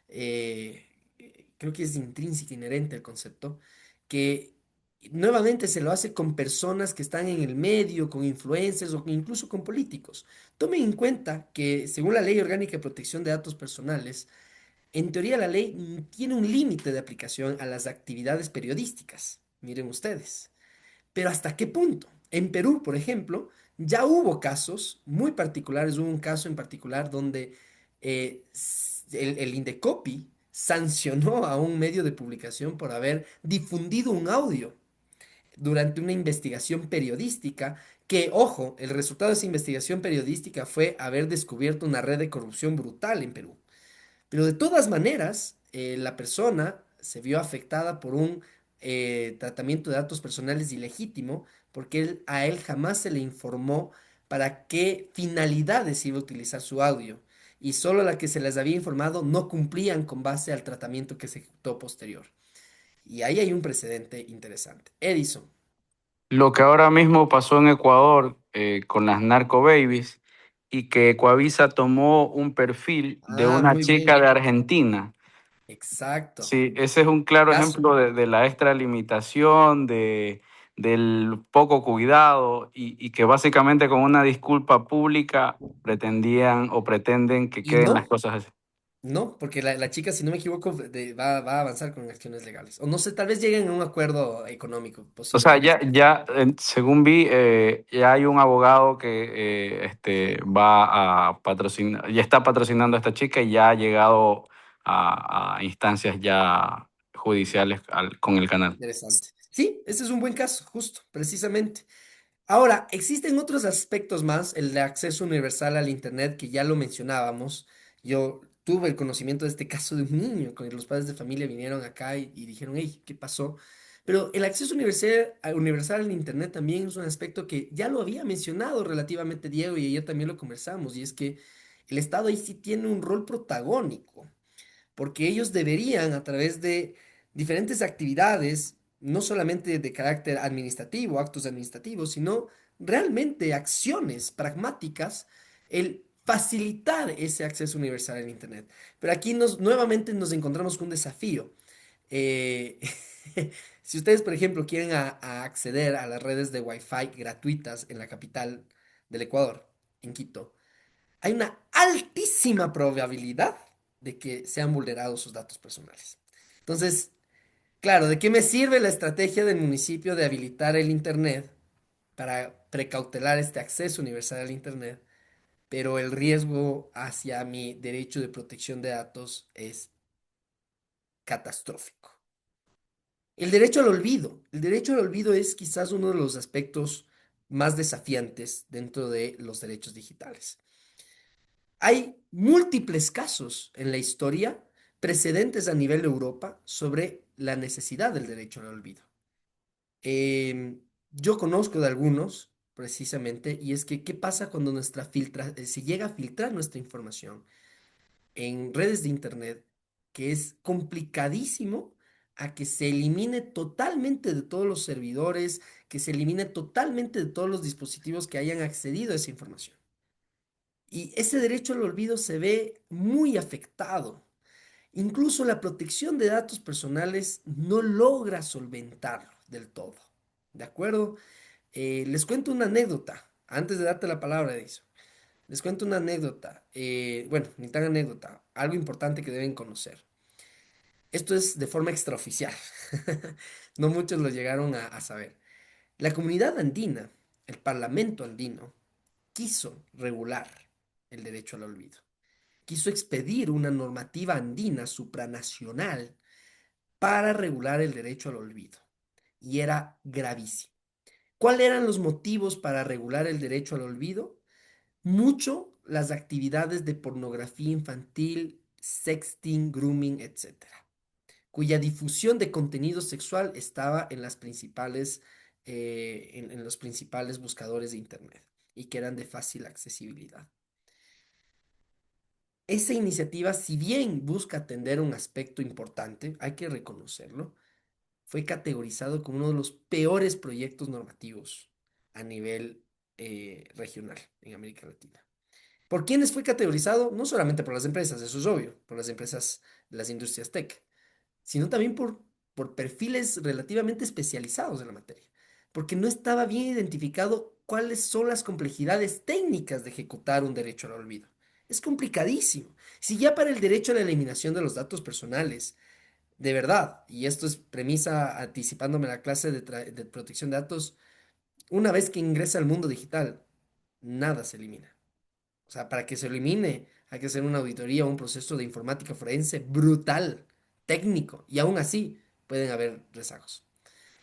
creo que es intrínseca, inherente al concepto, que nuevamente se lo hace con personas que están en el medio, con influencers o incluso con políticos. Tomen en cuenta que según la Ley Orgánica de Protección de Datos Personales, en teoría la ley tiene un límite de aplicación a las actividades periodísticas. Miren ustedes. Pero ¿hasta qué punto? En Perú, por ejemplo, ya hubo casos muy particulares. Hubo un caso en particular donde el Indecopi sancionó a un medio de publicación por haber difundido un audio durante una investigación periodística que, ojo, el resultado de esa investigación periodística fue haber descubierto una red de corrupción brutal en Perú. Pero de todas maneras, la persona se vio afectada por un tratamiento de datos personales ilegítimo porque a él jamás se le informó para qué finalidades iba a utilizar su audio. Y solo la que se les había informado no cumplían con base al tratamiento que se ejecutó posterior. Y ahí hay un precedente interesante. Edison. Lo que ahora mismo pasó en Ecuador con las narco babies y que Ecuavisa tomó un perfil de Ah, una muy chica bien. de Argentina. Exacto. Sí, ese es un claro Caso. ejemplo de la extralimitación, del poco cuidado y que básicamente con una disculpa pública pretendían o pretenden que Y queden las no, cosas así. no, porque la chica, si no me equivoco, va a avanzar con acciones legales. O no sé, tal vez lleguen a un acuerdo económico, O sea, posiblemente. ya según vi, ya hay un abogado que va a patrocinar, ya está patrocinando a esta chica y ya ha llegado a instancias ya judiciales con el canal. Interesante. Sí, ese es un buen caso, justo, precisamente. Ahora, existen otros aspectos más, el de acceso universal al Internet, que ya lo mencionábamos. Yo tuve el conocimiento de este caso de un niño, que los padres de familia vinieron acá y dijeron, hey, ¿qué pasó? Pero el acceso universal al Internet también es un aspecto que ya lo había mencionado relativamente Diego y ayer también lo conversamos, y es que el Estado ahí sí tiene un rol protagónico porque ellos deberían, a través de diferentes actividades, no solamente de carácter administrativo, actos administrativos, sino realmente acciones pragmáticas, el facilitar ese acceso universal al Internet. Pero aquí nuevamente nos encontramos con un desafío. Eh, si ustedes, por ejemplo, quieren a acceder a las redes de Wi-Fi gratuitas en la capital del Ecuador, en Quito, hay una altísima probabilidad de que sean vulnerados sus datos personales. Entonces, claro, ¿de qué me sirve la estrategia del municipio de habilitar el Internet para precautelar este acceso universal al Internet? Pero el riesgo hacia mi derecho de protección de datos es catastrófico. El derecho al olvido. El derecho al olvido es quizás uno de los aspectos más desafiantes dentro de los derechos digitales. Hay múltiples casos en la historia, precedentes a nivel de Europa, sobre la necesidad del derecho al olvido. Yo conozco de algunos, precisamente, y es que, ¿qué pasa cuando se llega a filtrar nuestra información en redes de Internet, que es complicadísimo a que se elimine totalmente de todos los servidores, que se elimine totalmente de todos los dispositivos que hayan accedido a esa información? Y ese derecho al olvido se ve muy afectado. Incluso la protección de datos personales no logra solventarlo del todo. ¿De acuerdo? Les cuento una anécdota. Antes de darte la palabra, Edison. Les cuento una anécdota. Bueno, ni tan anécdota. Algo importante que deben conocer. Esto es de forma extraoficial. No muchos lo llegaron a saber. La comunidad andina, el Parlamento andino, quiso regular el derecho al olvido. Quiso expedir una normativa andina supranacional para regular el derecho al olvido. Y era gravísimo. ¿Cuáles eran los motivos para regular el derecho al olvido? Mucho las actividades de pornografía infantil, sexting, grooming, etcétera, cuya difusión de contenido sexual estaba en en los principales buscadores de Internet y que eran de fácil accesibilidad. Esa iniciativa, si bien busca atender un aspecto importante, hay que reconocerlo, fue categorizado como uno de los peores proyectos normativos a nivel regional en América Latina. ¿Por quiénes fue categorizado? No solamente por las empresas, eso es obvio, por las empresas de las industrias tech, sino también por perfiles relativamente especializados en la materia, porque no estaba bien identificado cuáles son las complejidades técnicas de ejecutar un derecho al olvido. Es complicadísimo. Si ya para el derecho a la eliminación de los datos personales, de verdad, y esto es premisa anticipándome a la clase de protección de datos, una vez que ingresa al mundo digital, nada se elimina. O sea, para que se elimine, hay que hacer una auditoría o un proceso de informática forense brutal, técnico, y aún así pueden haber rezagos.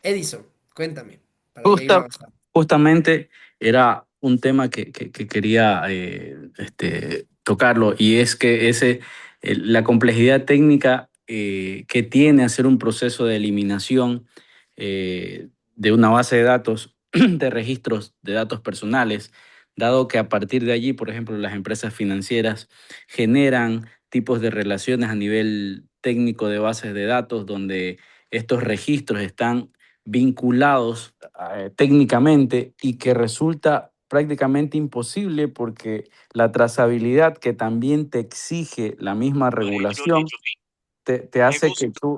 Edison, cuéntame, para ya ir Justa- avanzando. Justamente era un tema que quería tocarlo y es que la complejidad técnica que tiene hacer un proceso de eliminación de una base de datos, de registros de datos personales, dado que a partir de allí, por ejemplo, las empresas financieras generan tipos de relaciones a nivel técnico de bases de datos donde estos registros están vinculados técnicamente y que resulta prácticamente imposible porque la trazabilidad que también te exige la misma regulación te hace que tú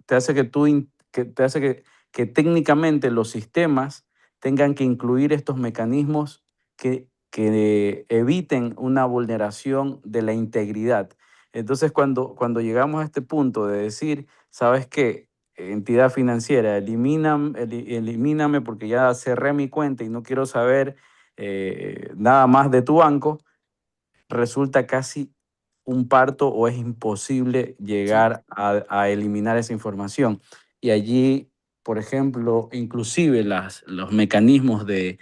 te hace que te hace que técnicamente los sistemas tengan que incluir estos mecanismos que eviten una vulneración de la integridad. Entonces, cuando llegamos a este punto de decir, ¿sabes qué? Entidad financiera, elimíname porque ya cerré mi cuenta y no quiero saber nada más de tu banco, resulta casi un parto o es imposible Sí, llegar a eliminar esa información. Y allí, por ejemplo, inclusive los mecanismos de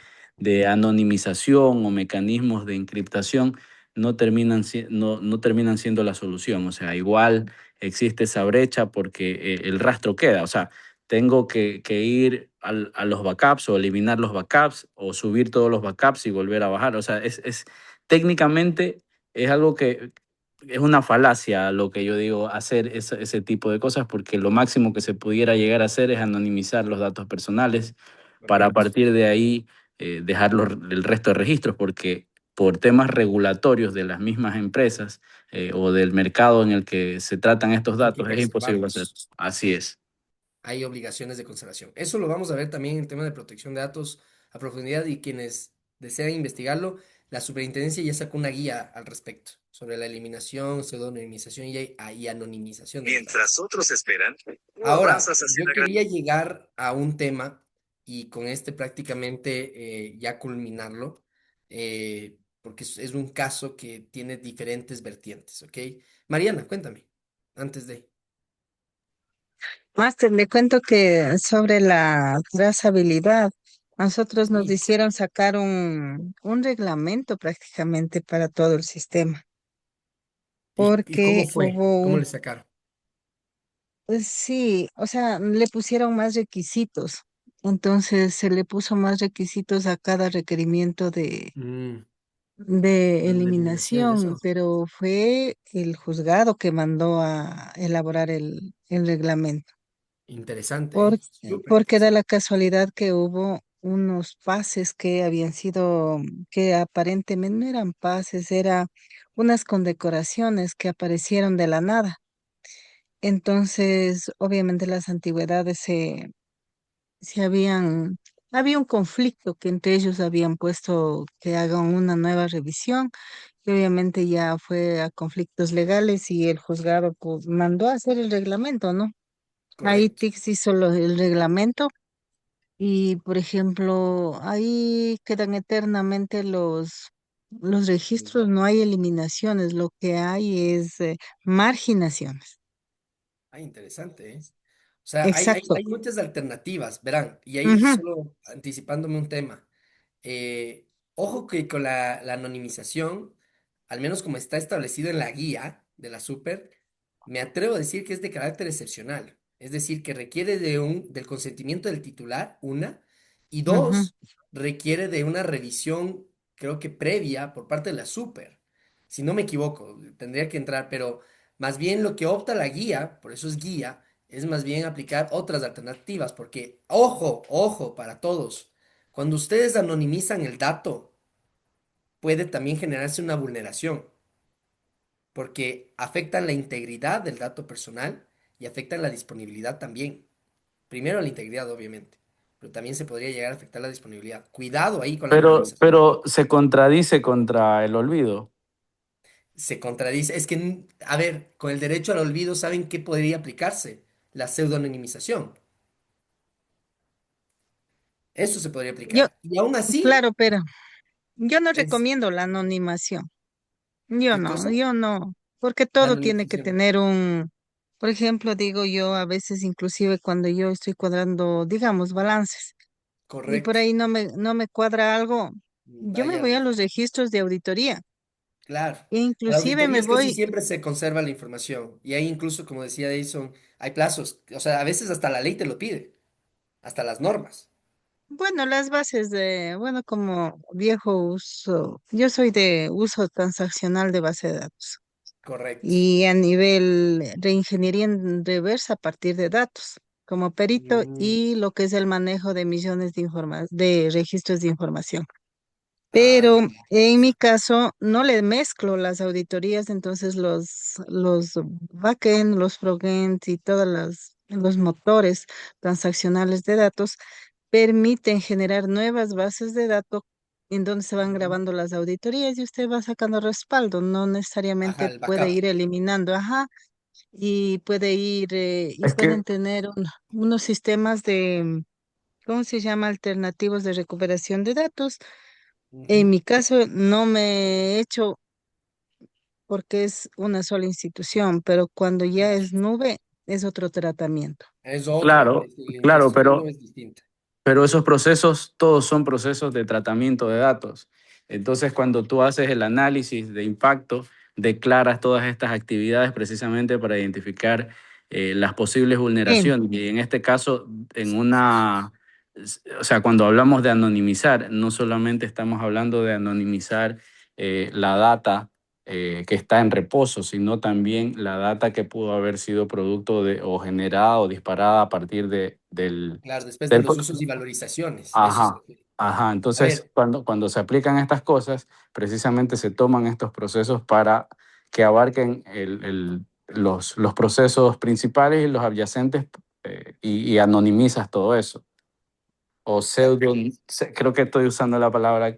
anonimización o mecanismos de encriptación no terminan siendo la solución. O sea, igual existe esa brecha porque el rastro queda. O sea, tengo que ir a los backups o eliminar los backups o subir todos los backups y volver a bajar. O sea, técnicamente es algo que es una falacia lo que yo digo, hacer ese tipo de cosas, porque lo máximo que se pudiera llegar a hacer es anonimizar los datos personales para a correcto. partir de ahí dejar el resto de registros, porque por temas regulatorios de las mismas empresas o del mercado en el que se tratan estos Hay que datos, es imposible hacer. preservarlos. Así es. Hay obligaciones de conservación. Eso lo vamos a ver también en el tema de protección de datos a profundidad y quienes desean investigarlo, la superintendencia ya sacó una guía al respecto sobre la eliminación, pseudonimización y anonimización de los datos. Mientras otros esperan, tú Ahora, avanzas hacia yo la gran... quería llegar a un tema y con este prácticamente ya culminarlo, porque es un caso que tiene diferentes vertientes, ¿ok? Mariana, cuéntame, antes de... Máster, le cuento que sobre la trazabilidad, nosotros nos Sí. hicieron sacar un reglamento prácticamente para todo el sistema, ¿Y cómo porque fue? ¿Cómo le sacaron? sí, o sea, le pusieron más requisitos. Entonces se le puso más requisitos a cada requerimiento Mm, de la eliminación y eliminación, eso. pero fue el juzgado que mandó a elaborar el reglamento. Interesante, Por- ¿eh? Súper Porque da interesante. la casualidad que hubo unos pases que habían sido, que aparentemente no eran pases, eran unas condecoraciones que aparecieron de la nada. Entonces, obviamente las antigüedades había un conflicto que entre ellos habían puesto que hagan una nueva revisión y obviamente ya fue a conflictos legales y el juzgado pues, mandó a hacer el reglamento, ¿no? Ahí Correcto. TICS hizo el reglamento. Y, por ejemplo, ahí quedan eternamente los Los registros, no datos. hay eliminaciones, lo que hay es marginaciones. Ah, interesante, ¿eh? O sea, Exacto. hay muchas alternativas, verán, y ahí Ujú, solo anticipándome un tema. Ojo que con la anonimización, al menos como está establecido en la guía de la Super, me atrevo a decir que es de carácter excepcional. Es decir, que requiere del consentimiento del titular, una, y ujú, dos, requiere de una revisión, creo que previa por parte de la Super. Si no me equivoco, tendría que entrar, pero más bien lo que opta la guía, por eso es guía, es más bien aplicar otras alternativas, porque ojo, ojo para todos. Cuando ustedes anonimizan el dato, puede también generarse una vulneración, porque afectan la integridad del dato personal y afectan la disponibilidad también. Primero la integridad, obviamente, pero también se podría llegar a afectar la disponibilidad. Cuidado ahí con la anonimización. Pero se contradice contra el olvido. Se contradice. Es que, a ver, con el derecho al olvido, ¿saben qué podría aplicarse? La pseudoanonimización. Eso se podría Yo, aplicar. Y aún así, claro, pero yo no es... recomiendo la anonimación. ¿Qué cosa? Yo no, porque La todo tiene que anonimización. tener un, por ejemplo, digo yo a veces inclusive cuando yo estoy cuadrando, digamos, balances y por Correcto. ahí no me cuadra algo, yo me Vaya, voy a los registros de auditoría claro. e Para inclusive me auditorías casi voy, siempre se conserva la información. Y ahí incluso, como decía Edison, hay plazos. O sea, a veces hasta la ley te lo pide, hasta las normas. bueno, las bases de, bueno, como viejo uso, yo soy de uso transaccional de base de datos Correcto. y a nivel de ingeniería en reversa a partir de datos, como perito Mm, y lo que es el manejo de millones de de registros de información. ya. Pero en mi caso no le mezclo las auditorías, entonces los backend, los frontend y todos los motores transaccionales de datos permiten generar nuevas bases de datos en donde se van Ujú. grabando las auditorías y usted va sacando respaldo, no Ajá, necesariamente el puede backup. ir eliminando, ajá, y puede ir, y Es que, pueden tener unos sistemas de, ¿cómo se llama? Alternativos de recuperación de datos. En Ujú. mi caso no me he hecho porque es una sola institución, pero cuando ya Claro. es nube es otro tratamiento. Es otro. claro, La claro, ingestión no es distinta. pero esos procesos, todos son procesos de tratamiento de datos. Entonces, cuando tú haces el análisis de impacto, declaras todas estas actividades precisamente para identificar las posibles Sí, vulneraciones. Y en este caso, o sea, cuando hablamos de anonimizar, no solamente estamos hablando de anonimizar la data que está en reposo, sino también la data que pudo haber sido producto de o generada o disparada a partir Claro, después de del, los usos y valorizaciones. A eso se Ajá, refiere. ajá. A Entonces, ver, cuando se aplican estas cosas, precisamente se toman estos procesos para que abarquen los procesos principales y los adyacentes y anonimizas todo eso. O ya, creo que estoy usando la palabra,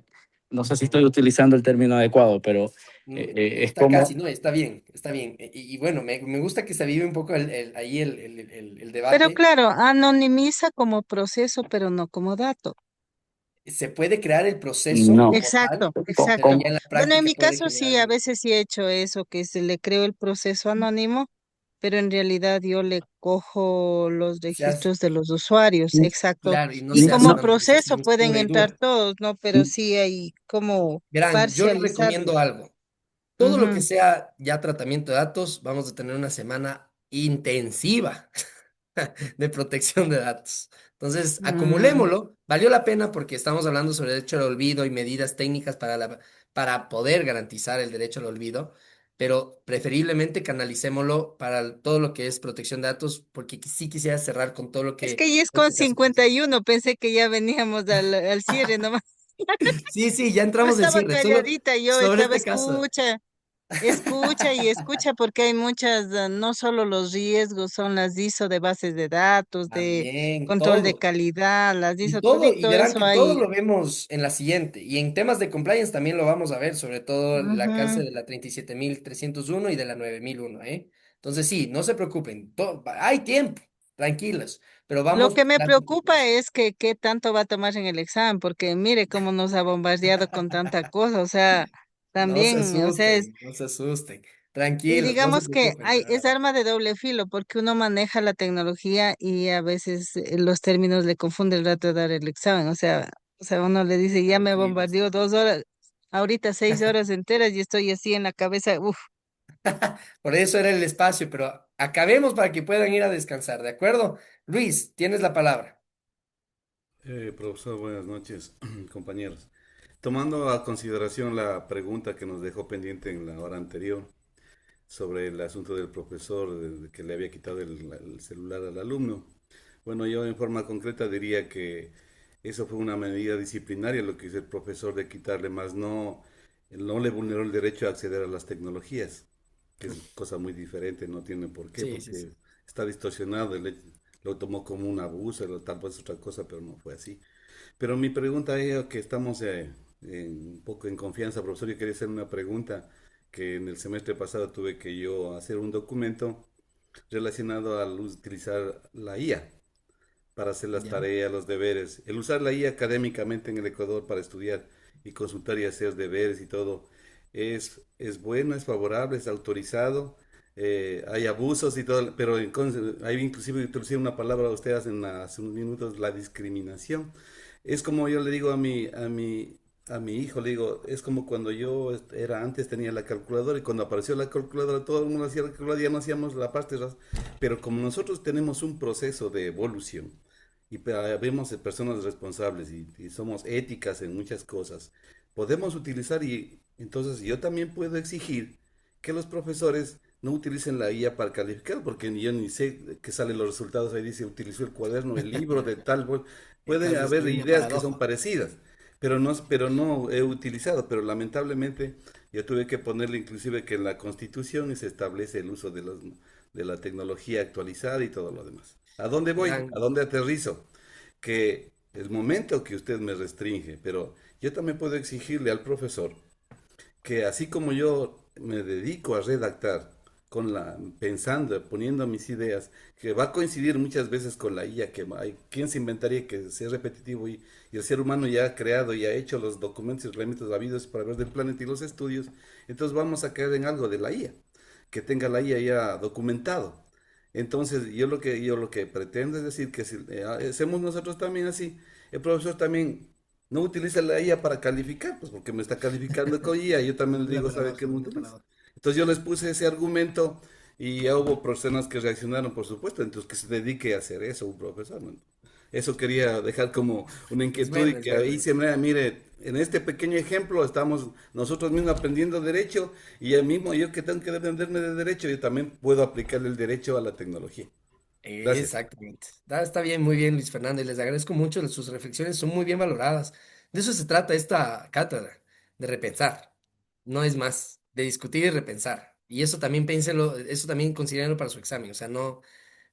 no sé si estoy utilizando el término adecuado, pero es está casi, como, ¿no? Está bien, está bien. Y bueno, me gusta que se vive un poco ahí el pero debate. claro, anonimiza como proceso, pero no como dato. Se puede crear el proceso no. como tal, Exacto, pero exacto. ya en la Bueno, en práctica mi puede caso sí, a generar. veces sí he hecho eso, que se le creo el proceso anónimo, pero en realidad yo le cojo los Se hace, registros de los usuarios, exacto. claro, y no Y se hace como una proceso anonimización pueden pura y entrar dura. todos, ¿no? Pero sí hay como Verán, yo les parcializarlo. recomiendo algo. Todo lo que Ujú. sea ya tratamiento de datos, vamos a tener una semana intensiva de protección de datos. Entonces, Mm. acumulémoslo. Valió la pena porque estamos hablando sobre derecho al olvido y medidas técnicas para poder garantizar el derecho al olvido, pero preferiblemente canalicémoslo para todo lo que es protección de datos, porque sí quisiera cerrar con todo lo Es que que ya es en con este caso. 51, pensé que ya veníamos al cierre nomás. Sí, sí, ya Yo entramos en estaba cierre. Solo calladita, yo sobre estaba este caso. escucha. Escucha y escucha porque hay muchas, no solo los riesgos, son las ISO de bases de datos, de También, control de todo. calidad, las Y ISO, todo, y todito verán eso que todo hay. lo vemos en la siguiente. Y en temas de compliance también lo vamos a ver, sobre todo el alcance Ujú. de la 37.301 y de la 9001, ¿eh? Entonces sí, no se preocupen, hay tiempo, tranquilos, pero Lo vamos que me paso por preocupa paso. es que qué tanto va a tomar en el examen, porque mire cómo nos ha bombardeado con tanta cosa, o sea, No se también, o sea, asusten, no se asusten. y Tranquilos, no se digamos que preocupen, de hay, es verdad. arma de doble filo, porque uno maneja la tecnología y a veces los términos le confunde el rato de dar el examen. O sea, uno le dice, ya me Tranquilos. bombardeó 2 horas, ahorita 6 horas enteras y estoy así en la cabeza, uff. Por eso era el espacio, pero acabemos para que puedan ir a descansar, ¿de acuerdo? Luis, tienes la palabra. Profesor, buenas noches, compañeros. Tomando a consideración la pregunta que nos dejó pendiente en la hora anterior sobre el asunto del profesor de que le había quitado el celular al alumno, bueno, yo en forma concreta diría que Eso fue una medida disciplinaria, lo que hizo el profesor de quitarle, más no le vulneró el derecho a acceder a las tecnologías, que es cosa muy diferente, no tiene por qué, Sí, sí, sí. porque está distorsionado, lo tomó como un abuso, tal vez otra cosa, pero no fue así. Pero mi pregunta es que estamos un poco en confianza, profesor. Yo quería hacer una pregunta que en el semestre pasado tuve que yo hacer un documento relacionado al utilizar la IA para hacer las Ya. tareas, los deberes. El usar la IA académicamente en el Ecuador para estudiar y consultar y hacer deberes y todo es bueno, es favorable, es autorizado. Hay abusos y todo, pero hay inclusive introducir una palabra a ustedes hace unos minutos, la discriminación. Es como yo le digo a mi hijo, le digo, es como cuando yo era antes, tenía la calculadora y cuando apareció la calculadora, todo el mundo hacía la calculadora, ya no hacíamos la parte, pero como nosotros tenemos un proceso de evolución y vemos personas responsables y somos éticas en muchas cosas, podemos utilizar y entonces yo también puedo exigir que los profesores no utilicen la IA para calificar, porque yo ni sé que salen los resultados, ahí dice utilizó el cuaderno, el libro de tal, puede Entonces, haber hay una ideas que son paradoja. parecidas, pero no he utilizado, pero lamentablemente yo tuve que ponerle inclusive que en la Constitución se establece el uso de la tecnología actualizada y todo lo demás. ¿A dónde voy? ¿A Verán, dónde aterrizo? Que el momento que usted me restringe, pero yo también puedo exigirle al profesor que así como yo me dedico a redactar pensando, poniendo mis ideas, que va a coincidir muchas veces con la IA, que ¿quién se inventaría que sea repetitivo y el ser humano ya ha creado y ha hecho los documentos y reglamentos habidos para ver del planeta y los estudios? Entonces vamos a caer en algo de la IA, que tenga la IA ya documentado. Entonces yo lo que pretendo es decir que si hacemos nosotros también así, el profesor también no utiliza la IA para calificar, pues porque me está calificando con IA, yo también le una digo, ¿sabe qué? paradoja, No una utiliza. paradoja. Entonces yo les puse ese argumento y ya hubo personas que reaccionaron, por supuesto, entonces que se dedique a hacer eso un profesor, ¿no? Eso quería dejar como una inquietud y Es que bueno ahí se eso. me mire, en este pequeño ejemplo estamos nosotros mismos aprendiendo derecho y el mismo yo que tengo que defenderme de derecho, yo también puedo aplicarle el derecho a la tecnología. Gracias. Exactamente. Está bien, muy bien, Luis Fernando, y les agradezco mucho, sus reflexiones son muy bien valoradas. De eso se trata esta cátedra, de repensar. No es más, de discutir y repensar. Y eso también pénselo, eso también considérenlo para su examen. O sea, no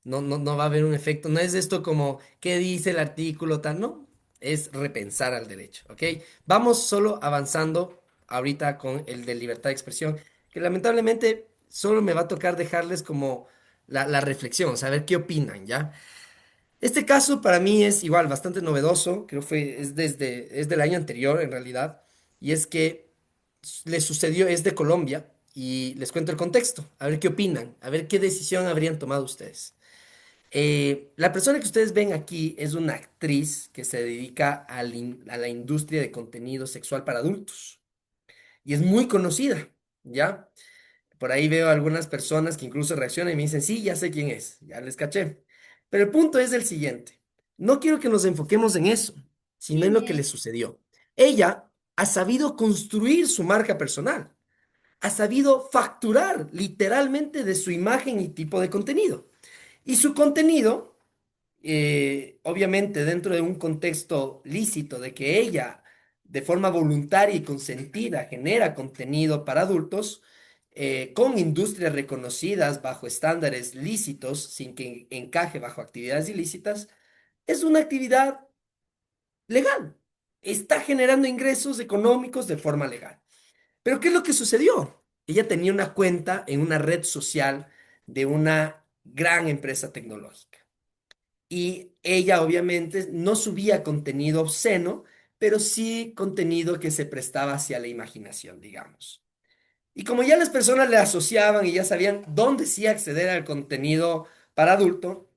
va a haber un efecto. No es esto como, ¿qué dice el artículo tal? No, es repensar al derecho, ¿ok? Vamos solo avanzando ahorita con el de libertad de expresión, que lamentablemente solo me va a tocar dejarles como la reflexión, saber qué opinan, ¿ya? Este caso para mí es igual bastante novedoso, creo es del año anterior en realidad, y es que le sucedió, es de Colombia, y les cuento el contexto, a ver qué opinan, a ver qué decisión habrían tomado ustedes. La persona que ustedes ven aquí es una actriz que se dedica a la industria de contenido sexual para adultos, y es muy conocida, ¿ya? Por ahí veo algunas personas que incluso reaccionan y me dicen, sí, ya sé quién es, ya les caché. Pero el punto es el siguiente. No quiero que nos enfoquemos en eso, sino en lo que le sucedió. Ella ha sabido construir su marca personal, ha sabido facturar literalmente de su imagen y tipo de contenido. Y su contenido, obviamente dentro de un contexto lícito de que ella, de forma voluntaria y consentida, genera contenido para adultos, con industrias reconocidas bajo estándares lícitos, sin que encaje bajo actividades ilícitas, es una actividad legal. Está generando ingresos económicos de forma legal. Pero ¿qué es lo que sucedió? Ella tenía una cuenta en una red social de una gran empresa tecnológica. Y ella obviamente no subía contenido obsceno, pero sí contenido que se prestaba hacia la imaginación, digamos. Y como ya las personas le asociaban y ya sabían dónde sí acceder al contenido para adulto,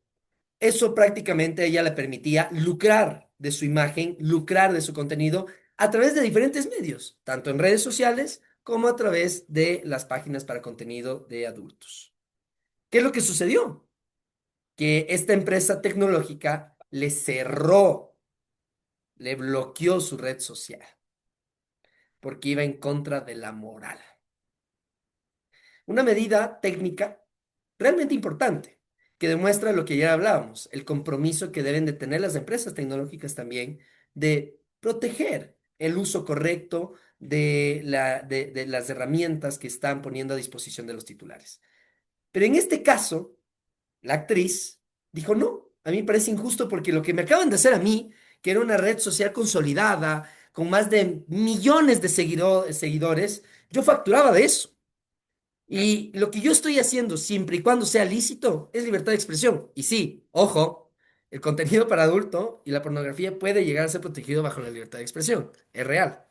eso prácticamente a ella le permitía lucrar de su imagen, lucrar de su contenido a través de diferentes medios, tanto en redes sociales como a través de las páginas para contenido de adultos. ¿Qué es lo que sucedió? Que esta empresa tecnológica le cerró, le bloqueó su red social porque iba en contra de la moral. Una medida técnica realmente importante que demuestra lo que ya hablábamos, el compromiso que deben de tener las empresas tecnológicas también de proteger el uso correcto de las herramientas que están poniendo a disposición de los titulares. Pero en este caso, la actriz dijo, no, a mí me parece injusto porque lo que me acaban de hacer a mí, que era una red social consolidada, con más de millones de seguidores, yo facturaba de eso. Y lo que yo estoy haciendo, siempre y cuando sea lícito, es libertad de expresión. Y sí, ojo, el contenido para adulto y la pornografía puede llegar a ser protegido bajo la libertad de expresión. Es real.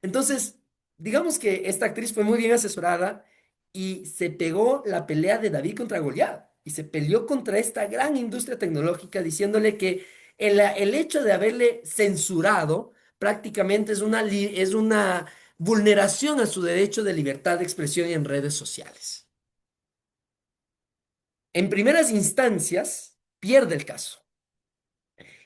Entonces, digamos que esta actriz fue muy bien asesorada y se pegó la pelea de David contra Goliat y se peleó contra esta gran industria tecnológica diciéndole que el hecho de haberle censurado prácticamente es una vulneración a su derecho de libertad de expresión en redes sociales. En primeras instancias, pierde el caso.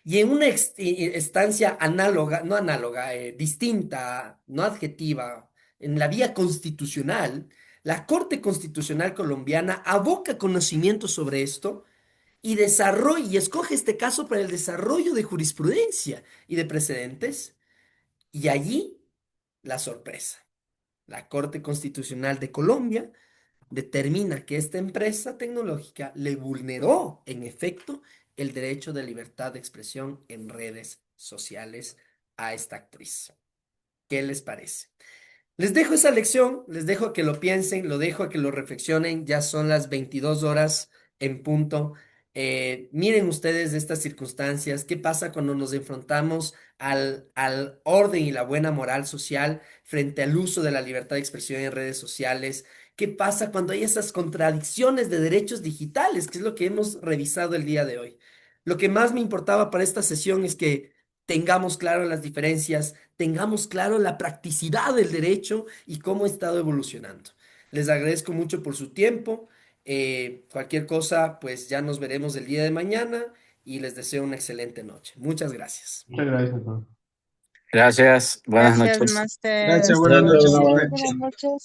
Y en una estancia análoga, no análoga, distinta, no adjetiva, en la vía constitucional, la Corte Constitucional Colombiana aboca conocimiento sobre esto y desarrolla y escoge este caso para el desarrollo de jurisprudencia y de precedentes. Y allí la sorpresa. La Corte Constitucional de Colombia determina que esta empresa tecnológica le vulneró, en efecto, el derecho de libertad de expresión en redes sociales a esta actriz. ¿Qué les parece? Les dejo esa lección, les dejo a que lo piensen, lo dejo a que lo reflexionen. Ya son las 22 horas en punto. Miren ustedes estas circunstancias, qué pasa cuando nos enfrentamos al orden y la buena moral social frente al uso de la libertad de expresión en redes sociales. ¿Qué pasa cuando hay esas contradicciones de derechos digitales, que es lo que hemos revisado el día de hoy? Lo que más me importaba para esta sesión es que tengamos claro las diferencias, tengamos claro la practicidad del derecho y cómo ha estado evolucionando. Les agradezco mucho por su tiempo. Cualquier cosa, pues ya nos veremos el día de mañana y les deseo una excelente noche. Muchas gracias. Muchas gracias, profe. Gracias, buenas Gracias, noches. máster. Gracias, buenas noches, profe. Buenas noches.